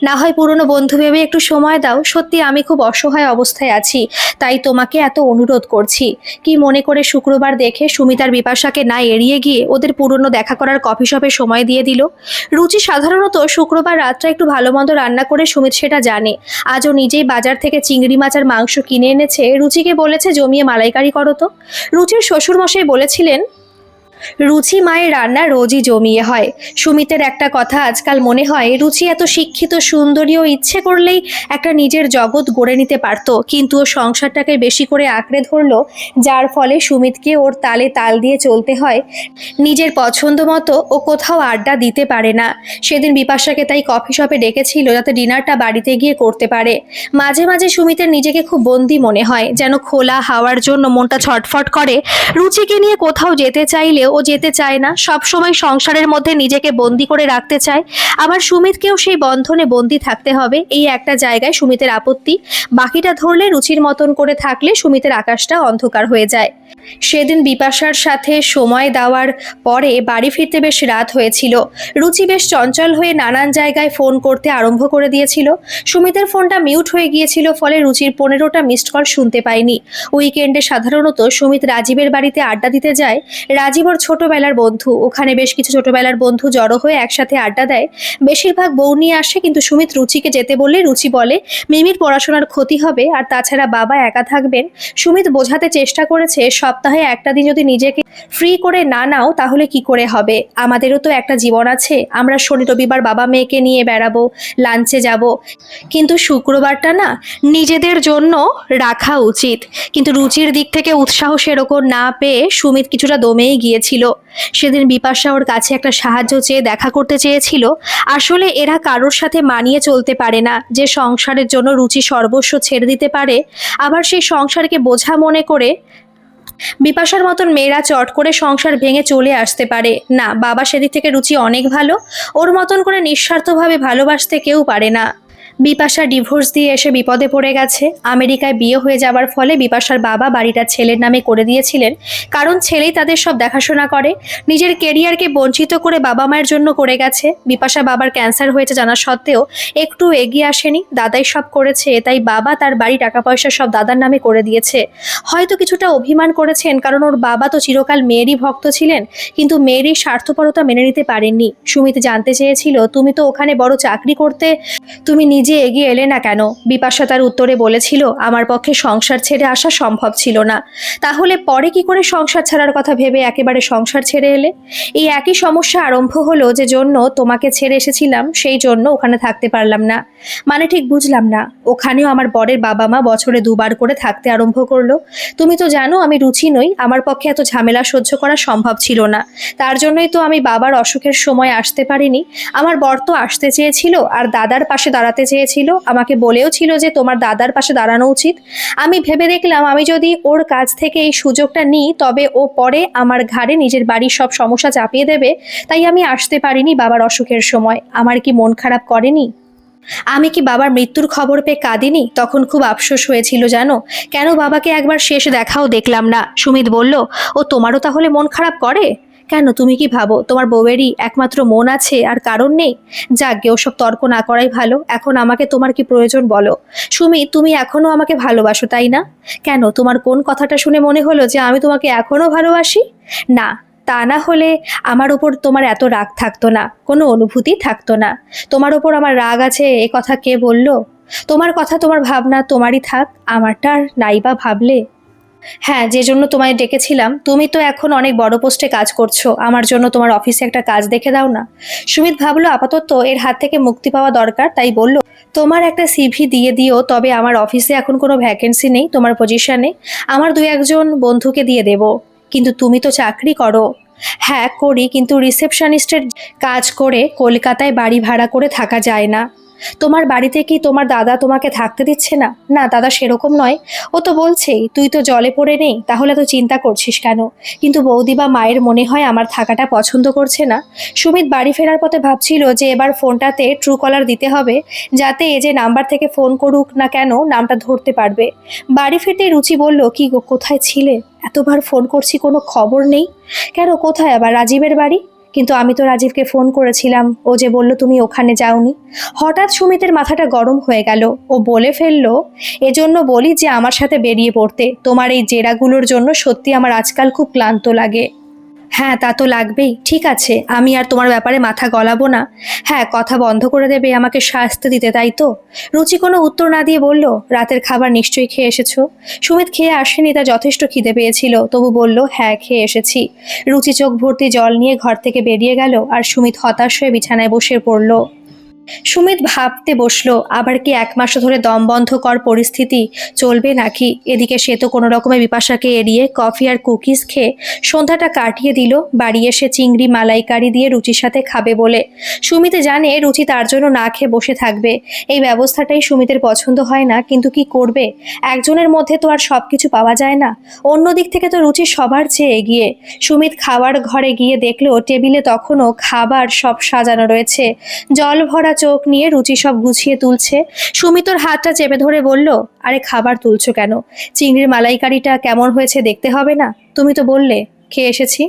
না হয় পুরনো বন্ধু ভেবে একটু সময় দাও। সত্যি আমি খুব অসহায় অবস্থায় আছি, তাই তোমাকে এত অনুরোধ করছি। কি মনে করে শুক্রবার দেখে সুমিত আর বিপাশাকে না এড়িয়ে গিয়ে ওদের পুরনো দেখা করার কফি শপে সময় দিয়ে দিল। রুচি সাধারণত শুক্রবার রাতটা একটু ভালো মন্দ রান্না করে, সুমিত সেটা জানে। আজও নিজেই বাজার থেকে চিংড়ি মাছ আর মাংস কিনে এনেছে। রুচিকে বলেছে জমিয়ে মালাইকারি করো তো। রুচির শ্বশুরমশাই বলেছিলেন, রুচি মায়ের রান্না রোজই জমিয়ে হয়। সুমিতের একটা কথা আজকাল মনে হয়, রুচি এত শিক্ষিত সুন্দরী ও ইচ্ছে করলেই একটা নিজের জগৎ গড়ে নিতে পারত, কিন্তু ও সংসারটাকে বেশি করে আঁকড়ে ধরলো, যার ফলে সুমিতকে ওর তালে তাল দিয়ে চলতে হয়। নিজের পছন্দ মতো ও কোথাও আড্ডা দিতে পারে না। সেদিন বিপাশাকে তাই কফি শপে ডেকেছিল যাতে ডিনারটা বাড়িতে গিয়ে করতে পারে। মাঝে মাঝে সুমিতের নিজেকে খুব বন্দি মনে হয়, যেন খোলা হাওয়ার জন্য মনটা ছটফট করে। রুচিকে নিয়ে কোথাও যেতে চাইলেও ও যেতে চায় না, সব সময় সংসারের মধ্যে নিজেকে বন্দি করে রাখতে চায়। আবার সুমিতকেও সেই বন্ধনে বন্দি থাকতে হবে, এই একটা জায়গায় সুমিতের আপত্তি। বাকিটা ধরলে রুচির মতন করে থাকলে সুমিতের আকাশটা অন্ধকার হয়ে যায়। সেদিন বিপাশার সাথে সময় দেওয়ার পরে বাড়ি ফিরতে বেশ রাত হয়েছিল। রুচি বেশ চঞ্চল হয়ে নানান জায়গায় ফোন করতে আরম্ভ করে দিয়েছিল। সুমিতের ফোনটা মিউট হয়ে গিয়েছিল, ফলে রুচির 15টা মিসড কল শুনতে পায়নি। উইকেন্ডে সাধারণত সুমিত রাজীবের বাড়িতে আড্ডা দিতে যায়। রাজীব ওর ছোটবেলার বন্ধু, ওখানে বেশ কিছু ছোটবেলার বন্ধু জড়ো হয়ে একসাথে আড্ডা দেয়। বেশিরভাগ বউ নিয়ে আসে, কিন্তু সুমিত রুচিকে যেতে বললে রুচি বলে মিমির পড়াশোনার ক্ষতি হবে, আর তাছাড়া বাবা একা থাকবেন। সুমিত বোঝাতে চেষ্টা করেছে সপ্তাহে একটা দিন যদি নিজেকে ফ্রি করে না নাও তাহলে কি করে হবে, আমাদেরও তো একটা জীবন আছে। আমরা শনি রবিবার বাবা মেয়েকে নিয়ে বেড়াবো, লাঞ্চে যাব, কিন্তু শুক্রবারটা না নিজেদের জন্য রাখা উচিত। কিন্তু রুচির দিক থেকে উৎসাহ সেরকম না পেয়ে সুমিত কিছুটা দমেই গিয়েছিল। সেদিন বিপাশা ওর কাছে একটা সাহায্য চেয়ে দেখা করতে চেয়েছিল। আসলে এরা কারোর সাথে মানিয়ে চলতে পারে না, যে সংসারের জন্য রুচি সর্বস্ব ছেড়ে দিতে পারে, আবার সেই সংসারকে বোঝা মনে করে বিপাশার মতন মেয়েরা চট করে সংসার ভেঙে চলে আসতে পারে না। বাবা সেদিক থেকে রুচি অনেক ভালো, ওর মতন করে নিঃস্বার্থভাবে ভালোবাসতে কেউ পারে না। বিপাশা ডিভোর্স দিয়ে এসে বিপদে পড়ে গেছে। আমেরিকায় বিয়ে হয়ে যাবার ফলে বিপাশার বাবা বাড়িটা ছেলের নামে করে দিয়েছিলেন, কারণ ছেলেই তাদের সব দেখাশোনা করে। নিজের কেরিয়ারকে বঞ্চিত করে বাবা মায়ের জন্য করে গেছে। বিপাশা বাবার ক্যান্সার হয়েছে জানা সত্ত্বেও একটু এগিয়ে আসেনি, দাদাই সব করেছে, তাই বাবা তার বাড়ি টাকা পয়সা সব দাদার নামে করে দিয়েছে। হয়তো কিছুটা অভিমান করেছেন, কারণ ওর বাবা তো চিরকাল মেয়েরই ভক্ত ছিলেন, কিন্তু মেয়েরই স্বার্থপরতা মেনে নিতে পারেননি। সুমিত জানতে চেয়েছিল, তুমি তো ওখানে বড় চাকরি করতে, তুমি নিজে এগিয়ে এলে না কেন? বিপাশা তার উত্তরে বলেছিল, আমার পক্ষে সংসার ছেড়ে আসা সম্ভব ছিল না। তাহলে পরে কি করে সংসার ছাড়ার কথা ভেবে একেবারে সংসার ছেড়ে এলে? এই একই সমস্যা আরম্ভ হলো, যে জন্য তোমাকে ছেড়ে এসেছিলাম সেই জন্য ওখানে থাকতে পারলাম না। মানে ঠিক বুঝলাম না। ওখানেও আমার বরের বাবা মা বছরে 2বার করে থাকতে আরম্ভ করলো। তুমি তো জানো আমি রুচি নই, আমার পক্ষে এত ঝামেলা সহ্য করা সম্ভব ছিল না। তার জন্যই তো আমি বাবার অসুখের সময় আসতে পারিনি। আমার বর তো আসতে চেয়েছিল আর দাদার পাশে দাঁড়াতে চেয়েছিল, আমাকে বলেও ছিল যে তোমার দাদার পাশে দাঁড়ানো উচিত। আমি ভেবে দেখলাম আমি যদি ওর কাছ থেকে এই সুযোগটা নিই তবে ও পরে আমার ঘাড়ে নিজের বাড়ির সব সমস্যা চাপিয়ে দেবে, তাই আমি আসতে পারিনি বাবার অসুখের সময়। আমার কি মন খারাপ করেনি? আমি কি বাবার মৃত্যুর খবর পেয়ে কাঁদিনি? তখন খুব আফসোস হয়েছিল জানো, কেন বাবাকে একবার শেষ দেখাও দেখলাম না। সুমিত বলল, ও তোমারও তাহলে মন খারাপ করে? কেন, তুমি কি ভাবো তোমার বউয়েরই একমাত্র মন আছে আর কারণ নেই? যাকগে, ওসব তর্ক না করাই ভালো। এখন আমাকে তোমার কি প্রয়োজন বলো। সুমিত, তুমি এখনো আমাকে ভালোবাসো তাই না? কেন, তোমার কোন কথাটা শুনে মনে হলো যে আমি তোমাকে এখনো ভালোবাসি? না, তা না হলে আমার ওপর তোমার এত রাগ থাকতো না, কোনো অনুভূতি থাকতো না। তোমার ওপর আমার রাগ আছে এ কথা কে বলল? তোমার কথা, তোমার ভাবনা তোমারই থাক, আমারটা আর নাইবা ভাবলে। হ্যাঁ, যে জন্য তোমায় ডেকেছিলাম, তুমি তো এখন অনেক বড় পোস্টে কাজ করছো, আমার জন্য তোমার অফিসে একটা কাজ দেখে দাও না। সুমিত ভাবলো আপাতত এর হাত থেকে মুক্তি পাওয়া দরকার, তাই বলল, তোমার একটা সিভি দিয়ে দিও, তবে আমার অফিসে এখন কোনো ভ্যাকেন্সি নেই তোমার পজিশনে। আমার 2-1 বন্ধুকে দিয়ে দেব। কিন্তু তুমি তো চাকরি করো। হ্যাঁ করি, কিন্তু রিসেপশনিস্টের কাজ করে কলকাতায় বাড়ি ভাড়া করে থাকা যায় না। তোমার বাড়িতে কি তোমার দাদা তোমাকে থাকতে দিচ্ছে না? না, দাদা সেরকম নয়, ও তো বলছেই তুই তো জলে পড়ে নেই, তাহলে তো চিন্তা করছিস কেন? কিন্তু বৌদি বা মায়ের মনে হয় আমার থাকাটা পছন্দ করছে না। সুমিত বাড়ি ফেরার পথে ভাবছিল যে এবার ফোনটাতে ট্রু কলার দিতে হবে, যাতে এ যে নাম্বার থেকে ফোন করুক না কেন নামটা ধরতে পারবে। বাড়ি ফিরতে রুচি বলল, কি গো, কোথায় ছিলে? এতবার ফোন করছি, কোনো খবর নেই কেন? কোথায় আবার? রাজীবের বাড়ি। কিন্তু আমি তো রাজীবকে ফোন করেছিলাম, ও যে বলল তুমি ওখানে যাওনি। হঠাৎ সুমিতের মাথাটা গরম হয়ে গেল। ও বলে ফেলল, এজন্য বলি যে আমার সাথে বেরিয়ে পড়তে। তোমার এই জেরাগুলোর জন্য সত্যি আমার আজকাল খুব ক্লান্ত লাগে। হ্যাঁ, তা তো লাগবেই। ঠিক আছে, আমি আর তোমার ব্যাপারে মাথা গলাবো না। হ্যাঁ, কথা বন্ধ করে দেবে, আমাকে শাস্তি দিতে, তাই তো? রুচি কোনো উত্তর না দিয়ে বলল, রাতের খাবার নিশ্চয়ই খেয়ে এসেছো। সুমিত খেয়ে আসেনি, তার যথেষ্ট খিদে পেয়েছিল, তবু বলল, হ্যাঁ খেয়ে এসেছি। রুচি চোখ ভর্তি জল নিয়ে ঘর থেকে বেরিয়ে গেল আর সুমিত হতাশ হয়ে বিছানায় বসে পড়ল। সুমিত ভাবতে বসলো, আবার কি 1 মাস ধরে দমবন্ধকর পরিস্থিতি চলবে নাকি? এদিকে সে তো কোনো রকমে বিপাশাকে এড়িয়ে কফি আর কুকিজ খেয়ে সন্ধ্যাটা কাটিয়ে দিল। বাড়ি এসে চিংড়ি মালাইকারি দিয়ে রুচির সাথে খাবে বলে। সুমিত জানে রুচি তার জন্য না খেয়ে বসে থাকবে। এই ব্যবস্থাটাই সুমিতের পছন্দ হয় না, কিন্তু কি করবে? একজনের মধ্যে তো আর সবকিছু পাওয়া যায় না। অন্যদিক থেকে তো রুচি সবার চেয়ে এগিয়ে। সুমিত খাওয়ার ঘরে গিয়ে দেখলো টেবিলে তখনও খাবার সব সাজানো রয়েছে। জল ভরা চোখ নিয়ে রুচি সব গুছিয়ে তুলছে। সুমিতর হাতটা চেপে ধরে বলল, আরে খাবার তুলছো কেন? চিংড়ির মালাইকারিটা কেমন হয়েছে দেখতে হবে না? তুমি তো বললে খেয়ে এসেছি।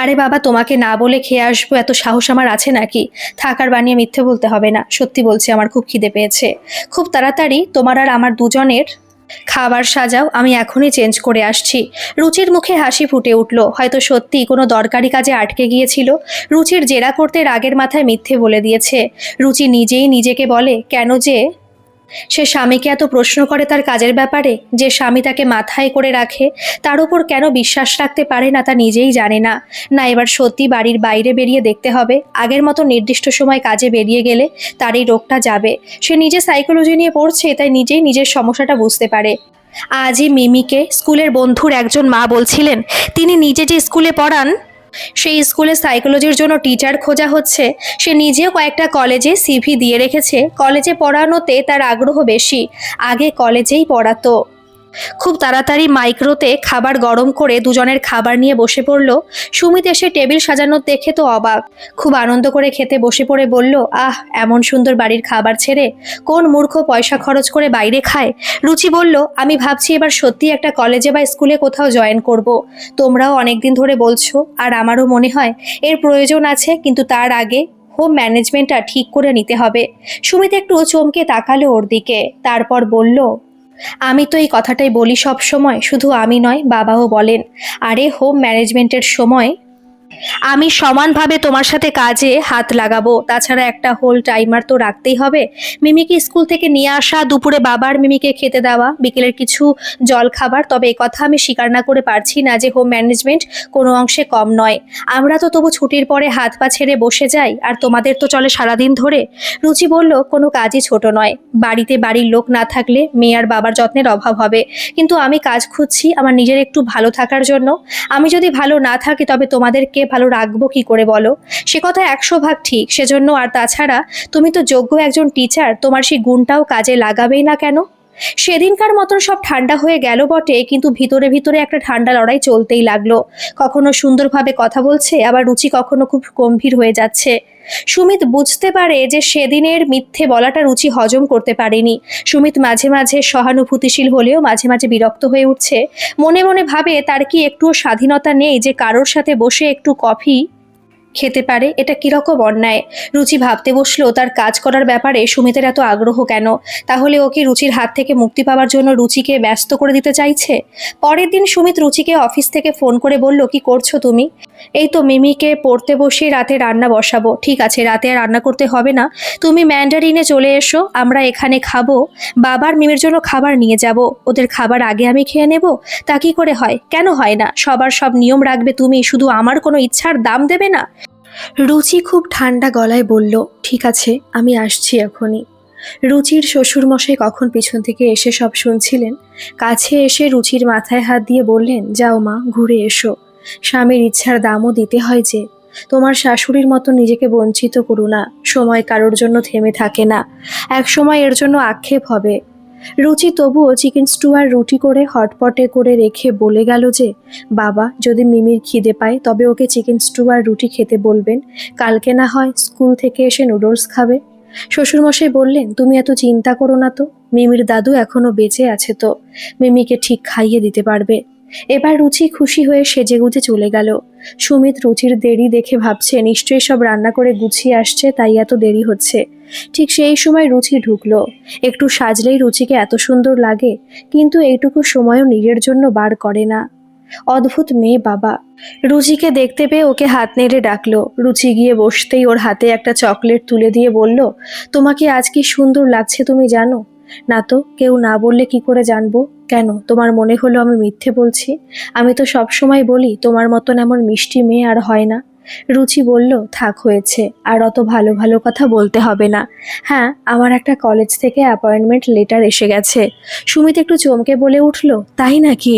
আরে বাবা, তোমাকে না বলে খেয়ে আসবো এত সাহস আমার আছে নাকি? থাকার বানিয়ে মিথ্যে বলতে হবে না, সত্যি বলছি, আমার খুব খিদে পেয়েছে। খুব তাড়াতাড়ি তোমার আর আমার দুজনের খাবার সাজাও, আমি এখনই চেঞ্জ করে আসছি। রুচির মুখে হাসি ফুটে উঠল, হয়তো সত্যি কোনো দরকারি কাজে আটকে গিয়েছিল। রুচির জেরা করতে রাগের মাথায় মিথ্যে বলে দিয়েছে। রুচি নিজেই নিজেকে বলে, কেন যে সে স্বামীকে এত প্রশ্ন করে তার কাজের ব্যাপারে, যে স্বামী তাকে মাথায় করে রাখে, তার উপর কেন বিশ্বাস রাখতে পারে না তা নিজেই জানে না। না, এবার সত্যি বাড়ির বাইরে বেরিয়ে দেখতে হবে। আগের মতো নির্দিষ্ট সময় কাজে বেরিয়ে গেলে তার এই রোগটা যাবে। সে নিজে সাইকোলজি নিয়ে পড়ছে, তাই নিজেই নিজের সমস্যাটা বুঝতে পারে। আজই মিমিকে স্কুলের বন্ধুর একজন মা বলছিলেন, তিনি নিজে যে স্কুলে পড়ান সেই স্কুলে সাইকোলজির জন্য টিচার খোঁজা হচ্ছে। সে নিজেও কয়েকটা কলেজে সিভি দিয়ে রেখেছে। কলেজে পড়ানোতে তার আগ্রহ বেশি, আগে কলেজেই পড়াতো। খুব তাড়াতাড়ি মাইক্রোতে খাবার গরম করে দুজনের খাবার নিয়ে বসে পড়ল। সুমিত এসে টেবিল সাজানো দেখে তো অবাক। খুব আনন্দ করে খেতে বসে পড়ে বলল, আহ, এমন সুন্দর বাড়ির খাবার ছেড়ে কোন মূর্খ পয়সা খরচ করে বাইরে খায়? রুচি বলল, আমি ভাবছি এবার সত্যি একটা কলেজে বা স্কুলে কোথাও জয়েন করব। তোমরাও অনেকদিন ধরে বলছো, আর আমারও মনে হয় এর প্রয়োজন আছে, কিন্তু তার আগে হোম ম্যানেজমেন্টটা ঠিক করে নিতে হবে। সুমিত একটু চমকে তাকালো ওর দিকে, তারপর বলল, আমি তো এই কথাটাই বলি সব সময়, শুধু আমি নয়, বাবাও বলেন। আরে হোম ম্যানেজমেন্টের সময় আমি সমানভাবে তোমার সাথে কাজে হাত লাগাবো। তাছাড়া একটা হোল টাইমার তো রাখতেই হবে। মিমিকে স্কুল থেকে নিয়ে আসা, দুপুরে বাবার মিমিকে খেতে দেওয়া, বিকেলের কিছু জল খাবার। তবে কথা আমি স্বীকার না করে পারছি না যে হোম ম্যানেজমেন্ট কোনো অংশে কম নয়। আমরা তো তবু ছুটির পরে হাত পা ছেড়ে বসে যাই, আর তোমাদের তো চলে সারাদিন ধরে। রুচি বলল, কোনো কাজই ছোট নয়। বাড়িতে বাড়ির লোক না থাকলে মেয়ে আর বাবার যত্নের অভাব হবে। কিন্তু আমি কাজ খুঁজছি আমার নিজের একটু ভালো থাকার জন্য। আমি যদি ভালো না থাকি তবে তোমাদেরকে ভালো রাখবো কি করে বলো? সে কথা 100 ভাগ ঠিক। সেজন্য, আর তাছাড়া তুমি তো যোগ্য একজন টিচার, তোমার সেই গুণটাও কাজে লাগাবেই না কেন? সেদিনকার মতন সব ঠান্ডা হয়ে গেল বটে, কিন্তু ভিতরে ভিতরে একটা ঠান্ডা লড়াই চলতেই লাগলো। কখনো সুন্দরভাবে কথা বলছে, আবার রুচি কখনো খুব গম্ভীর হয়ে যাচ্ছে। সুমিত বুঝতে পারে যে সেদিনের মিথ্যে বলাটা রুচি হজম করতে পারেনি। সুমিত মাঝে মাঝে সহানুভূতিশীল হলেও মাঝে মাঝে বিরক্ত হয়ে উঠছে। মনে মনে ভাবে, তার কি একটুও স্বাধীনতা নেই যে কারোর সাথে বসে একটু কফি খেতে পারে? এটা কিরকম অন্যায়। রুচি ভাবতে বসলো, তার কাজ করার ব্যাপারে সুমিতের এত আগ্রহ কেন? তাহলে ওকে রুচির হাত থেকে মুক্তি পাওয়ার জন্য রুচিকে ব্যস্ত করে দিতে চাইছে। পরের দিন সুমিত রুচিকে অফিস থেকে ফোন করে বলল, কি করছো তুমি? এই তো মিমিকে পড়তে বসে রাতে রান্না বসাবো। ঠিক আছে, রাতে আর রান্না করতে হবে না, তুমি ম্যান্ডারিনে চলে এসো, আমরা এখানে খাবো। বাবার মিমির জন্য খাবার নিয়ে যাব, ওদের খাবার আগে আমি খেয়ে নেব। তা কি করে হয়? কেন হয় না? সবার সব নিয়ম রাখবে তুমি, শুধু আমার কোনো ইচ্ছার দাম দেবে না? রুচি খুব ঠান্ডা গলায় বলল, ঠিক আছে, আমি আসছি এখনই। রুচির শ্বশুরমশাই কখন পিছন থেকে এসে সব শুনছিলেন। কাছে এসে রুচির মাথায় হাত দিয়ে বললেন, যাও মা, ঘুরে এসো। স্বামীর ইচ্ছার দামও দিতে হয় যে। তোমার শাশুড়ির মতো নিজেকে বঞ্চিত করো না। সময় কারোর জন্য থেমে থাকে না, এক সময় এর জন্য আক্ষেপ হবে। রুচি তবুও চিকেন স্টু আর রুটি করে হটপটে করে রেখে বলে গেল যে, বাবা যদি মিমির খিদে পায় তবে ওকে চিকেন স্টু আর রুটি খেতে বলবেন, কালকে না হয় স্কুল থেকে এসে নুডলস খাবে। শ্বশুরমশাই বললেন, তুমি এত চিন্তা করো না তো, মিমির দাদু এখনো বেঁচে আছে তো, মিমিকে ঠিক খাইয়ে দিতে পারবে। এবার রুচি খুশি হয়ে সেজেগুজে চলে গেল। সুমিত রুচির দেরি দেখে ভাবছে নিশ্চয়ই সব রান্না করে গুছিয়ে আসছে, তাই এত দেরি হচ্ছে। ঠিক সেই সময় রুচি ঢুকলো। একটু সাজলেই রুচিকে এত সুন্দর লাগে, কিন্তু এইটুকু সময়ও নিজের জন্য বার করে না। অদ্ভুত মেয়ে বাবা। রুচিকে দেখতে পেয়ে ওকে হাত নেড়ে ডাকলো। রুচি গিয়ে বসতেই ওর হাতে একটা চকলেট তুলে দিয়ে বলল, তোমাকে আজ কি সুন্দর লাগছে তুমি জানো? না তো, কেউ না বললে কি করে জানবো? কেন, তোমার মনে হলো আমি মিথ্যে বলছি? আমি তো সব সময় বলি তোমার মতন এমন মিষ্টি মেয়ে আর হয় না। রুচি বলল, থাক হয়েছে, আর অত ভালো ভালো কথা বলতে হবে না। হ্যাঁ, আমার একটা কলেজ থেকে অ্যাপয়েন্টমেন্ট লেটার এসে গেছে। সুমিত একটু চমকে বলে উঠল, তাই নাকি?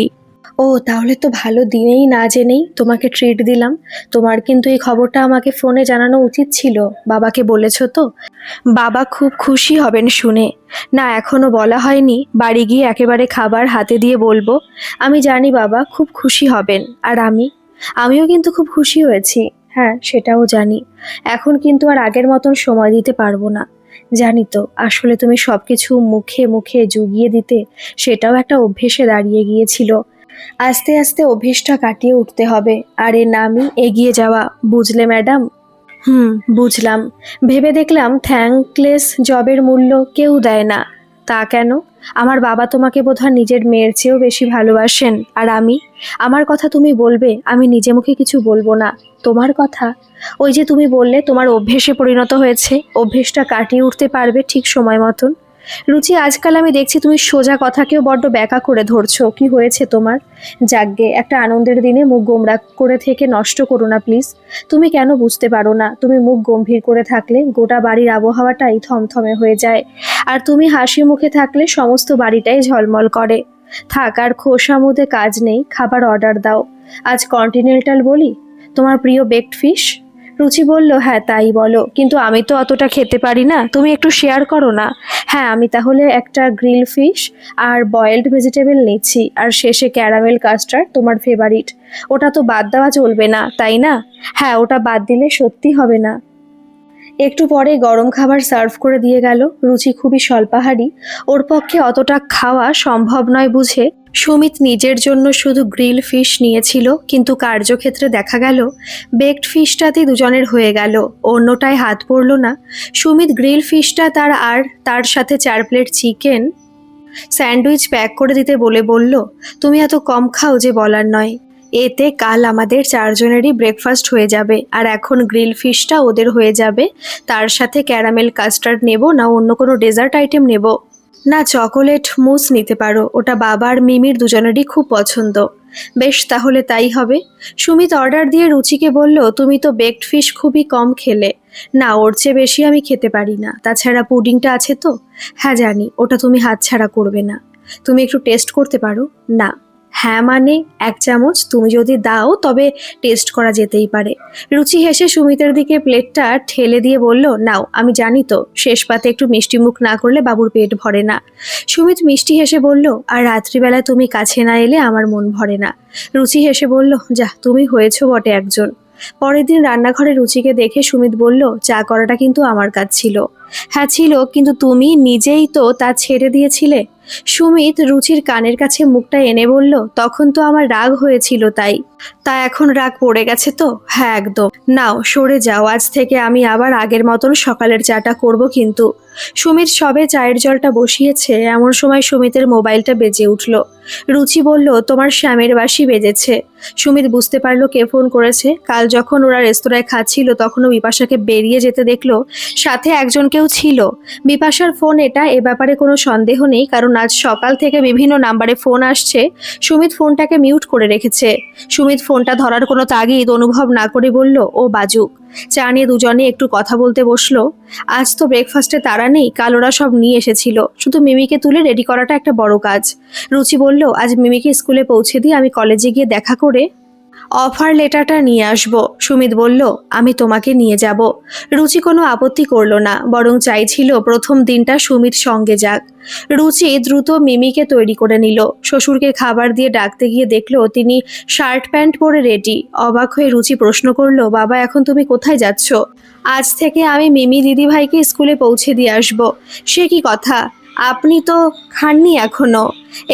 ও, তাহলে তো ভালো, দিনেই না জেনেই তোমাকে ট্রিট দিলাম। তোমার কিন্তু এই খবরটা আমাকে ফোনে জানানো উচিত ছিল। বাবাকে বলেছো তো? বাবা খুব খুশি হবেন শুনে। না, এখনো বলা হয়নি, বাড়ি গিয়ে একেবারে খাবার হাতে দিয়ে বলবো। আমি জানি বাবা খুব খুশি হবেন, আর আমিও কিন্তু খুব খুশি হয়েছি। হ্যাঁ, সেটাও জানি। এখন কিন্তু আর আগের মতন সময় দিতে পারবো না। জানি তো, আসলে তুমি সবকিছু মুখে মুখে জুগিয়ে দিতে, সেটাও একটা অভ্যেসে দাঁড়িয়ে গিয়েছিল। আস্তে আস্তে অভ্যেসটা কাটিয়ে উঠতে হবে, আর এর নামই এগিয়ে যাওয়া, বুঝলে ম্যাডাম? হুম, বুঝলাম। ভেবে দেখলাম থ্যাঙ্কলেস জবের মূল্য কেউ দেয় না। তা কেন? আমার বাবা তোমাকে বোধহয় নিজের মেয়ের চেয়েও বেশি ভালোবাসেন, আর আমার কথা তুমি বলবে, আমি নিজে মুখে কিছু বলবো না। তোমার কথা, ওই যে তুমি বললে তোমার অভ্যেসে পরিণত হয়েছে, অভ্যেসটা কাটিয়ে উঠতে পারবে ঠিক সময় মতন। রুচি, আজকাল আমি দেখছি তুমি সোজা কথাকেও বড্ড ব্যাকা করে ধরছো। কি হয়েছে তোমার? যাকগে, একটা আনন্দের দিনে মুখ গোমড়া করে থেকে নষ্ট করো না প্লিজ। তুমি কেন বুঝতে পারো না? তুমি মুখ গম্ভীর করে থাকলে গোটা বাড়ির আবহাওয়াটাই থমথমে হয়ে যায়, আর তুমি হাসি মুখে থাকলে সমস্ত বাড়িটাই ঝলমল করে। থাক, আর খোসামুদে কাজ নেই, খাবার অর্ডার দাও। আজ কন্টিনেন্টাল বলি, তোমার প্রিয় বেকড ফিশ। রুচি বলল, হ্যাঁ তাই বলো, কিন্তু আমি তো অতটা খেতে পারি না, তুমি একটু শেয়ার করো না। হ্যাঁ, আমি তাহলে একটা গ্রিল ফিশ আর বয়েলড ভেজিটেবল নিচ্ছি, আর শেষে ক্যারামেল কাস্টার্ড, তোমার ফেভারিট। ওটা তো বাদ দেওয়া চলবে না, তাই না? হ্যাঁ, ওটা বাদ দিলে সত্যি হবে না। একটু পরে গরম খাবার সার্ভ করে দিয়ে গেল। রুচি খুবই স্বল্পাহারী, ওর পক্ষে অতটা খাওয়া সম্ভব নয় বুঝে সুমিত নিজের জন্য শুধু গ্রিল ফিশ নিয়েছিল, কিন্তু কার্যক্ষেত্রে দেখা গেল বেকড ফিশটাতেই দুজনের হয়ে গেল, অন্যটায় হাত পড়ল না। সুমিত গ্রিল ফিশটা তার সাথে 4 প্লেট চিকেন স্যান্ডউইচ প্যাক করে দিতে বলে বলল, তুমি এত কম খাও যে বলার নয়। এতে কাল আমাদের 4 জনেরই ব্রেকফাস্ট হয়ে যাবে, আর এখন গ্রিল ফিশটা ওদের হয়ে যাবে। তার সাথে ক্যারামেল কাস্টার্ড নেব না অন্য কোনো ডেজার্ট আইটেম নেব? না, চকোলেট মুস নিতে পারো, ওটা বাবা আর মিমির দুজনেরই খুব পছন্দ। বেশ, তাহলে তাই হবে। সুমিত অর্ডার দিয়ে রুচিকে বলল, তুমি তো বেকড ফিশ খুবই কম খেলে। না, ওর চেয়ে বেশি আমি খেতে পারি না। তাছাড়া পুডিংটা আছে তো? হ্যাঁ জানি, ওটা তুমি হাতছাড়া করবে না। তুমি একটু টেস্ট করতে পারো না? হ্যাঁ মানে 1 চামচ তুমি যদি দাও তবে টেস্ট করা যেতেই পারে। রুচি হেসে সুমিতের দিকে প্লেটটা ঠেলে দিয়ে বলল, নাও, আমি জানি তো শেষ পাতে একটু মিষ্টি মুখ না করলে বাবুর পেট ভরে না। সুমিত মিষ্টি হেসে বলল, আর রাত্রিবেলায় তুমি কাছে না এলে আমার মন ভরে না। রুচি হেসে বলল, যা, তুমি হয়েছো বটে একজন। পরের দিন রান্নাঘরে রুচিকে দেখে সুমিত বলল, চা করাটা কিন্তু আমার কাজ ছিল। হ্যাঁ ছিল, কিন্তু তুমি নিজেই তো তা ছেড়ে দিয়েছিলে। সুমিত রুচির কানের কাছে মুখটা এনে বলল, তখন তো আমার রাগ হয়েছিল তাই। তা এখন রাগ পড়ে গেছে তো? হ্যাঁ একদম। নাও সরে যাও, আজ থেকে আমি আবার আগের মতন সকালের চাটা করব কিন্তু। সুমিত সবে চায়ের জলটা বসিয়েছে, এমন সময় সুমিতের মোবাইলটা বেজে উঠল। রুচি বলল, তোমার শ্যামের বাঁশি বেজেছে। সুমিত বুঝতে পারলো কে ফোন করেছে। কাল যখন ওরা রেস্তোরাঁয় খাচ্ছিল তখনও বিপাশাকে বেরিয়ে যেতে দেখলো, সাথে একজন কেউ ছিল। বিপাশার ফোন এটা, এ ব্যাপারে কোনো সন্দেহ নেই, কারণ আজ সকাল থেকে বিভিন্ন নাম্বারে ফোন আসছে। সুমিত ফোনটাকে মিউট করে রেখেছে। সুমিত ফোনটা ধরার কোনো তাগিদ অনুভব না করে বলল, ও বাজুক। চা নিয়ে দুজনে একটু কথা বলতে বসলো। আজ তো ব্রেকফাস্টে তাড়া নেই, কাল ওরা সব নিয়ে এসেছিল, শুধু মিমিকে তুলে রেডি করাটা একটা বড় কাজ। রুচি বলল, আজ মিমিকে স্কুলে পৌঁছে দিয়ে আমি কলেজে গিয়ে দেখা করে অফার লেটারটা নিয়ে আসব। সুমিত বলল, আমি তোমাকে নিয়ে যাব। রুচি কোনো আপত্তি করলো না, বরং চাইছিল প্রথম দিনটা সুমিত সঙ্গে যাক। রুচি দ্রুত মিমিকে তৈরি করে নিল। শ্বশুরকে খাবার দিয়ে ডাকতে গিয়ে দেখলো তিনি শার্ট প্যান্ট পরে রেডি। অবাক হয়ে রুচি প্রশ্ন করলো, বাবা এখন তুমি কোথায় যাচ্ছ? আজ থেকে আমি মিমি দিদিভাইকে স্কুলে পৌঁছে দিয়ে আসব। সে কি কথা, আপনি তো খাননি এখনো?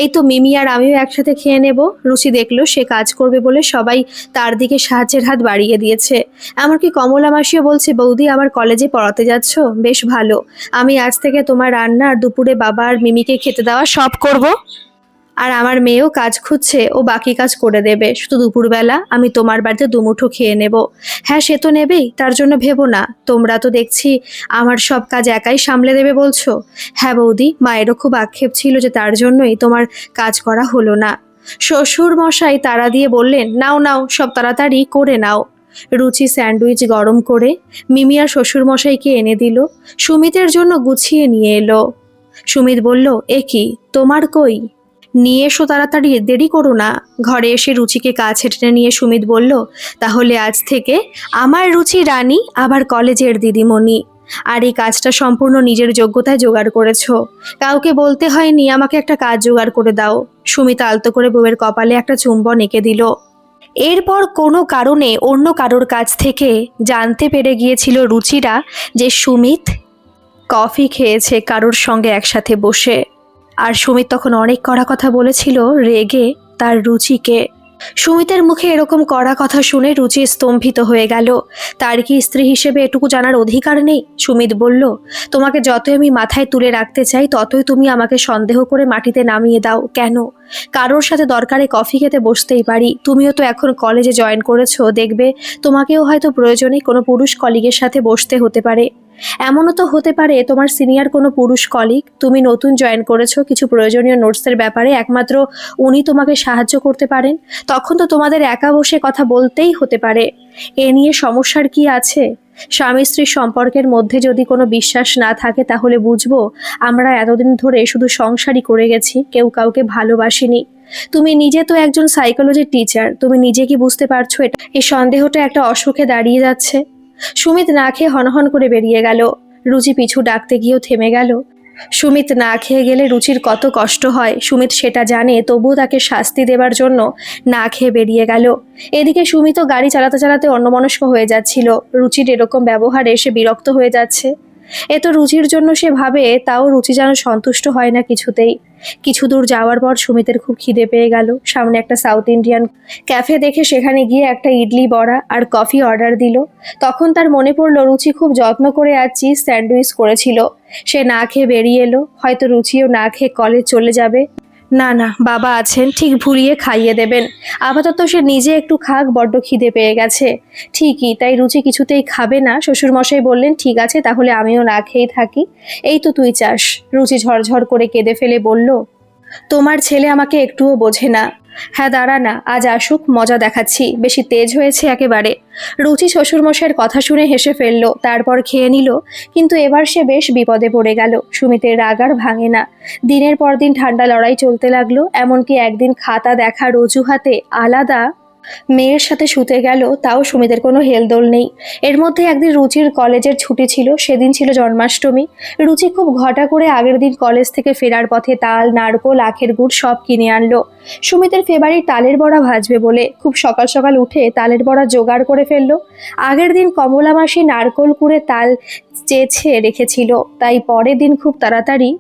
এই তো মিমি আর আমিও একসাথে খেয়ে নেব। রুচি দেখলো সে কাজ করবে বলে সবাই তার দিকে সাহায্যের হাত বাড়িয়ে দিয়েছে। এমনকি কমলা মাসিও বলছে, বৌদি আবার কলেজে পড়াতে যাচ্ছ, বেশ ভালো। আমি আজ থেকে তোমার রান্না আর দুপুরে বাবা আর মিমিকে খেতে দেওয়া সব করব। আর আমার মেয়েও কাজ খুঁজছে, ও বাকি কাজ করে দেবে, শুধু দুপুরবেলা আমি তোমার বাড়িতে দুমুঠো খেয়ে নেব। হ্যাঁ, সে তো নেবেই, তার জন্য ভেবো না। তোমরা তো দেখছি আমার সব কাজ একাই সামলে দেবে বলছো। হ্যাঁ বৌদি, মায়েরও খুব আক্ষেপ ছিল যে তার জন্যই তোমার কাজ করা হলো না। শ্বশুর মশাই তাড়া দিয়ে বললেন, নাও নাও, সব তাড়াতাড়ি করে নাও। রুচি স্যান্ডউইচ গরম করে মিমি আর শ্বশুর মশাইকে এনে দিল। সুমিতের জন্য গুছিয়ে নিয়ে এলো। সুমিত বলল, এ কি, তোমার কই? নিয়ে এসো তাড়াতাড়ি, দেরি করো না। ঘরে এসে রুচিকে কাছে টেনে নিয়ে সুমিত বলল, তাহলে আজ থেকে আমার রুচি রানী, আবার কলেজের দিদিমণি। আর এই কাজটা সম্পূর্ণ নিজের যোগ্যতায় জোগাড় করেছো, কাউকে বলতে হয়নি আমাকে একটা কাজ জোগাড় করে দাও। সুমিত আলতো করে বউয়ের কপালে একটা চুম্বন এঁকে দিল। এরপর কোনো কারণে অন্য কারোর কাছ থেকে জানতে পেরে গিয়েছিল রুচিরা যে সুমিত কফি খেয়েছে কারোর সঙ্গে একসাথে বসে। আর সুমিত তখন অনেক কড়া কথা বলেছিল রেগে তার রুচিকে। সুমিতের মুখে এরকম কড়া কথা শুনে রুচি স্তম্ভিত হয়ে গেল। তার কি স্ত্রী হিসেবে এটুকু জানার অধিকার নেই? সুমিত বলল, তোমাকে যতই আমি মাথায় তুলে রাখতে চাই ততই তুমি আমাকে সন্দেহ করে মাটিতে নামিয়ে দাও কেন? কারোর সাথে দরকারে কফি খেতে বসতেই পারি। তুমিও তো এখন কলেজে জয়েন করেছো, দেখবে তোমাকেও হয়তো প্রয়োজনে কোনো পুরুষ কলিগের সাথে বসতে হতে পারে। এমনও তো হতে পারে তোমার সিনিয়র কোনো পুরুষ কলিগ, তুমি নতুন জয়েন করেছো, কিছু প্রয়োজনীয় নোটসের ব্যাপারে একমাত্র উনি তোমাকে সাহায্য করতে পারেন। তখন তো তোমাদের একা বসে কথা বলতেই হতে পারে। এ নিয়ে সমস্যার কি আছে? স্বামী স্ত্রীর সম্পর্কের মধ্যে যদি কোনো বিশ্বাস না থাকে তাহলে বুঝবো আমরা এতদিন ধরে শুধু সংসারই করে গেছি, কেউ কাউকে ভালোবাসিনি। তুমি নিজে তো একজন সাইকোলজির টিচার, তুমি নিজে কি বুঝতে পারছো এটা এই সন্দেহটা একটা অসুখে দাঁড়িয়ে যাচ্ছে? সুমিত না খেয়ে হনহন করে বেরিয়ে গেল। রুচি পিছু ডাকতে গিয়েও থেমে গেল। সুমিত না খেয়ে গেলে রুচির কত কষ্ট হয় সুমিত সেটা জানে, তবুও তাকে শাস্তি দেবার জন্য না খেয়ে বেরিয়ে গেল। এদিকে সুমিতও গাড়ি চালাতে চালাতে অন্যমনস্ক হয়ে যাচ্ছিল। রুচির এরকম ব্যবহারে সে বিরক্ত হয়ে যাচ্ছে। এ তো রুচির জন্য সে ভাবে, তাও রুচি যেন সন্তুষ্ট হয় না কিছুতেই। কিছু দূর যাওয়ার পর সুমিতের খুব খিদে পেয়ে গেল। সামনে একটা সাউথ ইন্ডিয়ান ক্যাফে দেখে সেখানে গিয়ে একটা ইডলি বড়া আর কফি অর্ডার দিল। তখন তার মনে পড়ল রুচি খুব যত্ন করে আর চিজ স্যান্ডউইচ করেছিল। সে না খেয়ে বেরিয়ে এলো, হয়তো রুচিও না খেয়ে কলেজ চলে যাবে। না না, বাবা আছেন, ঠিক ভুলিয়ে খাইয়ে দেবেন। আপাতত সে নিজে একটু খাক, বড্ড খিদে পেয়ে গেছে। ঠিকই তাই, রুচি কিছুতেই খাবে না। শ্বশুরমশাই বললেন, ঠিক আছে তাহলে আমিও না খেয়েই থাকি, এই তো তুই চাস। রুচি ঝরঝর করে কেঁদে ফেলে বলল, তোমার ছেলে আমাকে একটুও বোঝে না। হ্যাঁ দাঁড়া না, আজ আসুক, মজা দেখাচ্ছি, বেশি তেজ হয়েছে একেবারে। রুচি শ্বশুরমশাইয়ের কথা শুনে হেসে ফেললো, তারপর খেয়ে নিল। কিন্তু এবার সে বেশ বিপদে পড়ে গেল। সুমিতের রাগ আর ভাঙে না। দিনের পর দিন ঠান্ডা লড়াই চলতে লাগলো। এমনকি একদিন খাতা দেখার অজুহাতে আলাদা মেয়ের সাথে শুতে গেল, তাও সুমিতের কোনো হেলদোল নেই। এর মধ্যে একদিন রুচির কলেজের ছুটি ছিল, সেদিন ছিল জন্মাষ্টমী। রুচি খুব ঘটা করে আগের দিন কলেজ থেকে ফেরার পথে তাল, নারকোল, আখের গুড় সব কিনে আনলো। সুমিতের ফেভারিট তালের বড়া ভাজবে বলে খুব সকাল সকাল উঠে তালের বড়া জোগাড় করে ফেললো। আগের দিন কমলা মাসি নারকোল কুড়ে তাল চেঁছে রেখেছিল, তাই পরের দিন খুব তাড়াতাড়ি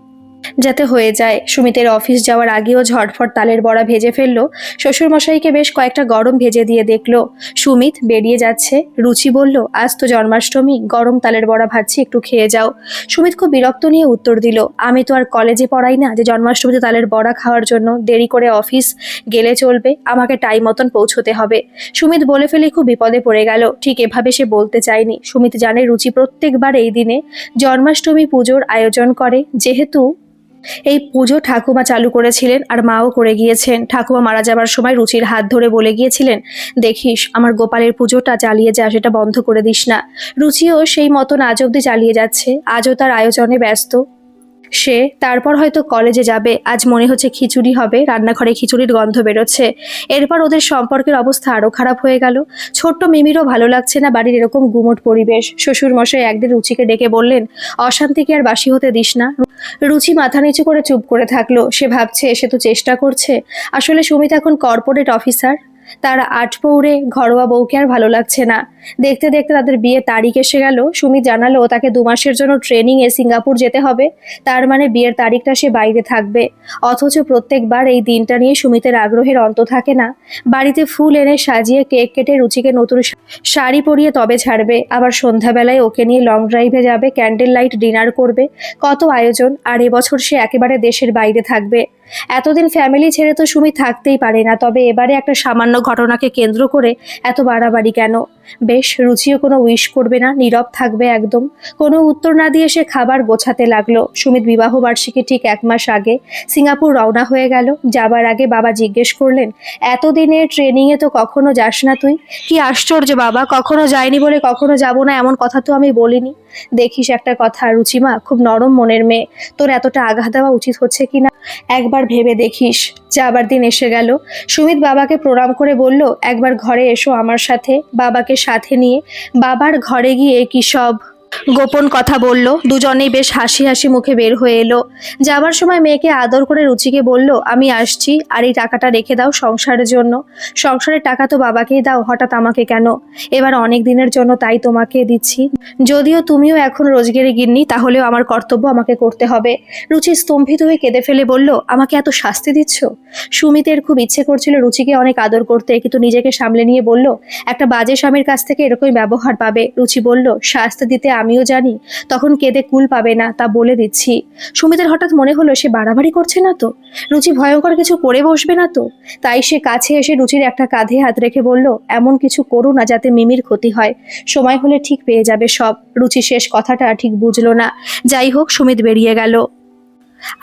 যাতে হয়ে যায়। সুমিতের অফিস যাওয়ার আগেও ঝটফট তালের বড়া ভেজে ফেললো। শ্বশুরমশাইকে বেশ কয়েকটা গরম ভেজে দিয়ে দেখলো সুমিত বেরিয়ে যাচ্ছে। রুচি বলল, আজ তো জন্মাষ্টমী, গরম তালের বড়া ভাজছি, একটু খেয়ে যাও। সুমিত খুব বিরক্ত নিয়ে উত্তর দিল, আমি তো আর কলেজে পড়াই না যে জন্মাষ্টমীতে তালের বড়া খাওয়ার জন্য দেরি করে অফিস গেলে চলবে, আমাকে টাইম মতন পৌঁছতে হবে। সুমিত বলে ফেলে খুব বিপদে পড়ে গেল। ঠিক এভাবে সে বলতে চায়নি। সুমিত জানে রুচি প্রত্যেকবার এই দিনে জন্মাষ্টমী পুজোর আয়োজন করে, যেহেতু এই পুজো ঠাকুমা চালু করেছিলেন আর মাও করে গিয়েছেন। ঠাকুমা মারা যাবার সময় রুচির হাত ধরে বলে গিয়েছিলেন, দেখিস আমার গোপালের পুজোটা চালিয়ে যা, সেটা বন্ধ করে দিস না। রুচিও সেই মতন আজ অব্দি চালিয়ে যাচ্ছে। আজও তার আয়োজনে ব্যস্ত সে। তারপর হয়তো কলেজে যাবে। আজ মনে হচ্ছে খিচুড়ি হবে, রান্নাঘরে খিচুড়ির গন্ধ বেরোচ্ছে। এরপর ওদের সম্পর্কের অবস্থা আরও খারাপ হয়ে গেল। ছোট্ট মিমিরও ভালো লাগছে না বাড়ির এরকম গুমোট পরিবেশ। শ্বশুরমশাই একদিন রুচিকে ডেকে বললেন, অশান্তিকে আর বাসি হতে দিস না। রুচি মাথা নিচু করে চুপ করে থাকলো। সে ভাবছে সে তো চেষ্টা করছে। আসলে সুমিত এখন কর্পোরেট অফিসার, তার আটপৌরে ঘরোয়া বউকে আর ভালো লাগছে না। দেখতে দেখতে তাদের বিয়ের তারিখ এসে গেল। সুমিত জানালো তাকে 2 মাসের জন্য ট্রেনিংয়ে সিঙ্গাপুর যেতে হবে। তার মানে বিয়ের তারিখটা সে বাইরে থাকবে। অথচ প্রত্যেকবার এই দিনটা নিয়ে সুমিতের আগ্রহের অন্ত থাকে না। বাড়িতে ফুল এনে সাজিয়ে কেক কেটে রুচিকে নতুন শাড়ি পরিয়ে তবে ছাড়বে। আবার সন্ধ্যাবেলায় ওকে নিয়ে লং ড্রাইভে যাবে, ক্যান্ডেল লাইট ডিনার করবে। কত আয়োজন। আর এবছর সে একেবারে দেশের বাইরে থাকবে। এতদিন ফ্যামিলি ছেড়ে তো সুমি থাকতেই পারে না, তবে এবারে একটা সামান্য ঘটনাকে কেন্দ্র করে এত বাড়াবাড়ি কেন? বেশ, রুচিও কোনো উইশ করবে না, নীরব থাকবে একদম। কোনো উত্তর না দিয়ে সে খাবার গোছাতে লাগলো। সুমিত বিবাহ বার্ষিকী ঠিক 1 মাস আগে সিঙ্গাপুর রওনা হয়ে গেল। যাবার আগে বাবা জিজ্ঞেস করলেন, এতদিনের ট্রেনিংয়ে তো কখনো যাস না তুই? কি আশ্চর্য বাবা, কখনো যাইনি বলে কখনো যাব না এমন কথা তো আমি বলিনি। দেখিস একটা কথা, রুচিমা খুব নরম মনের মেয়ে, তোর এতটা আঘাত দেওয়া উচিত হচ্ছে কিনা একবার ভেবে দেখিস। যাবার দিন এসে গেল। সুমিত বাবাকে প্রণাম করে বলল, একবার ঘরে এসো আমার সাথে। বাবাকে সাথে নিয়ে বাবার ঘরে গিয়ে কি সব গোপন কথা বলল। দুজনেই বেশ হাসি হাসি মুখে বের হয়ে এলো। যাবার সময় মেয়েকে আদর করে রুচিকে বলল, আমি আসছি, আর এই টাকাটা রেখে দাও সংসারের জন্য। সংসারের টাকা তো বাবাকেই দাও, হঠাৎ আমাকে কেন? এবার অনেক দিনের জন্য তাই তোমাকে দিচ্ছি। যদিও তুমিও এখন রোজগারে গিন্নি, তাহলেও আমার কর্তব্য আমাকে করতে হবে। রুচি স্তম্ভিত হয়ে কেঁদে ফেলে বলল, আমাকে এত শাস্তি দিচ্ছ? সুমিতের খুব ইচ্ছে করছিল রুচিকে অনেক আদর করতে, কিন্তু নিজেকে সামলে নিয়ে বলল, একটা বাজে স্বামীর কাছ থেকে এরকমই ব্যবহার পাবে। রুচি বলল, শাস্তি দিতে আমিও জানি, তখন কেঁদে কুল পাবে না, তা বলে দিচ্ছি। সুমিতের হঠাৎ মনে হলো সে বাড়াবাড়ি করছে না তো? রুচি ভয়ঙ্কর কিছু করে বসবে না তো? তাই সে কাছে এসে রুচির একটা কাঁধে হাত রেখে বলল, এমন কিছু করো না যাতে মিমির ক্ষতি হয়। সময় হলে ঠিক পেয়ে যাবে সব। রুচি শেষ কথাটা ঠিক বুঝলো না। যাই হোক, সুমিত বেরিয়ে গেল।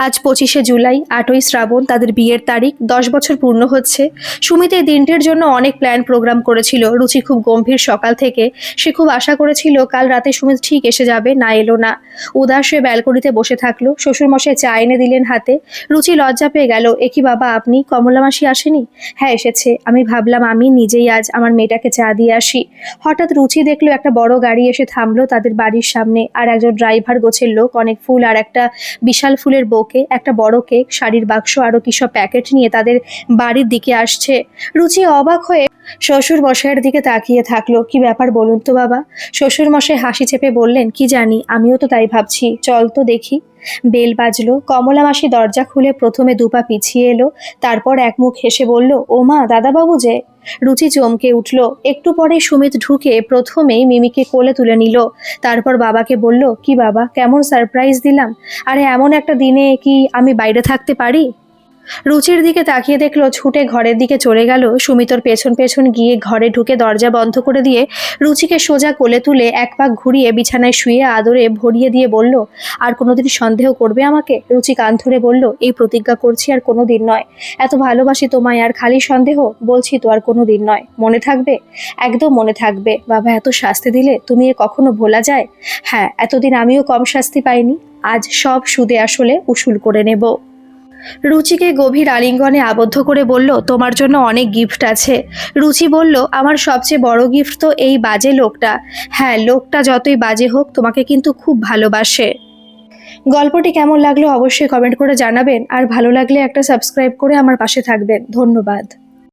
আজ 25শে জুলাই, 8ই শ্রাবণ, তাদের বিয়ের তারিখ। 10 বছর পূর্ণ হচ্ছে। সুমিত এই দিনটির জন্য অনেক প্ল্যান প্রোগ্রাম করেছিল। রুচি খুব গম্ভীর সকাল থেকে। সে খুব আশা করেছিল কাল রাতে সুমিত ঠিক এসে যাবে, না এলো না। উদাস হয়ে ব্যালকনিতে বসে থাকলো। শ্বশুরমশাই চা এনে দিলেন হাতে। রুচি লজ্জা পেয়ে গেল, এ কি বাবা আপনি? কমলা মাসি আসেনি? হ্যাঁ এসেছে। আমি ভাবলাম আমি নিজেই আজ আমার মেয়েটাকে চা দিয়ে আসি। হঠাৎ রুচি দেখলো একটা বড় গাড়ি এসে থামলো তাদের বাড়ির সামনে। আর একজন ড্রাইভার গোছের লোক অনেক ফুল আর একটা বিশাল ফুলের বউকে, একটা বড় কেক, শাড়ির বাক্স, আরো কি সব প্যাকেট নিয়ে তাদের বাড়ির দিকে আসছে। রুচি অবাক হয়ে শ্বশুর মশাইয়ের দিকে তাকিয়ে থাকলো। কি ব্যাপার বলুন তো বাবা? শ্বশুর মশাই হাসি চেপে বললেন, কি জানি, আমিও তো তাই ভাবছি, চল তো দেখি। বেল বাজলো। কমলা মাসি দরজা খুলে প্রথমে 2 পা পিছিয়ে এলো, তারপর এক মুখ হেসে বলল, ও মা, দাদাবাবু যে। রুচি চমকে উঠল। একটু পরে সুমিত ঢুকে প্রথমেই মিমিকে কোলে তুলে নিল। তারপর বাবাকে বলল, কি বাবা, কেমন সারপ্রাইজ দিলাম? আরে এমন একটা দিনে কি আমি বাইরে থাকতে পারি? রুচির দিকে তাকিয়ে দেখলো ছুটে ঘরের দিকে চলে গেল। সুমিতর পেছন পেছন গিয়ে ঘরে ঢুকে দরজা বন্ধ করে দিয়ে রুচিকে সোজা কোলে তুলে এক পাক ঘুরিয়ে বিছানায় শুয়ে আদরে ভরিয়ে দিয়ে বলল, আর কোনোদিন সন্দেহ করবে আমাকে? রুচি কান ধরে বলল, এই প্রতিজ্ঞা করছি আর কোনোদিন নয়। এত ভালোবাসি তোমায়, আর খালি সন্দেহ? বলছি তো আর কোনোদিন নয়। মনে থাকবে? একদম মনে থাকবে। বাবা এত শাস্তি দিলে তুমি এ কখনো ভোলা যায়? হ্যাঁ, এতদিন আমিও কম শাস্তি পাইনি। আজ সব সুদে আসলে উসুল করে নেব। রুচিকে গভীর আলিঙ্গনে আবদ্ধ করে বলল, তোমার জন্য অনেক গিফট আছে। রুচি বলল, আমার সবচেয়ে বড় গিফট তো এই বাজে লোকটা। হ্যাঁ, লোকটা যতই বাজে হোক তোমাকে কিন্তু খুব ভালোবাসে। গল্পটি কেমন লাগলো অবশ্যই কমেন্ট করে জানাবেন, আর ভালো লাগলে একটা সাবস্ক্রাইব করে আমার পাশে থাকবেন। ধন্যবাদ।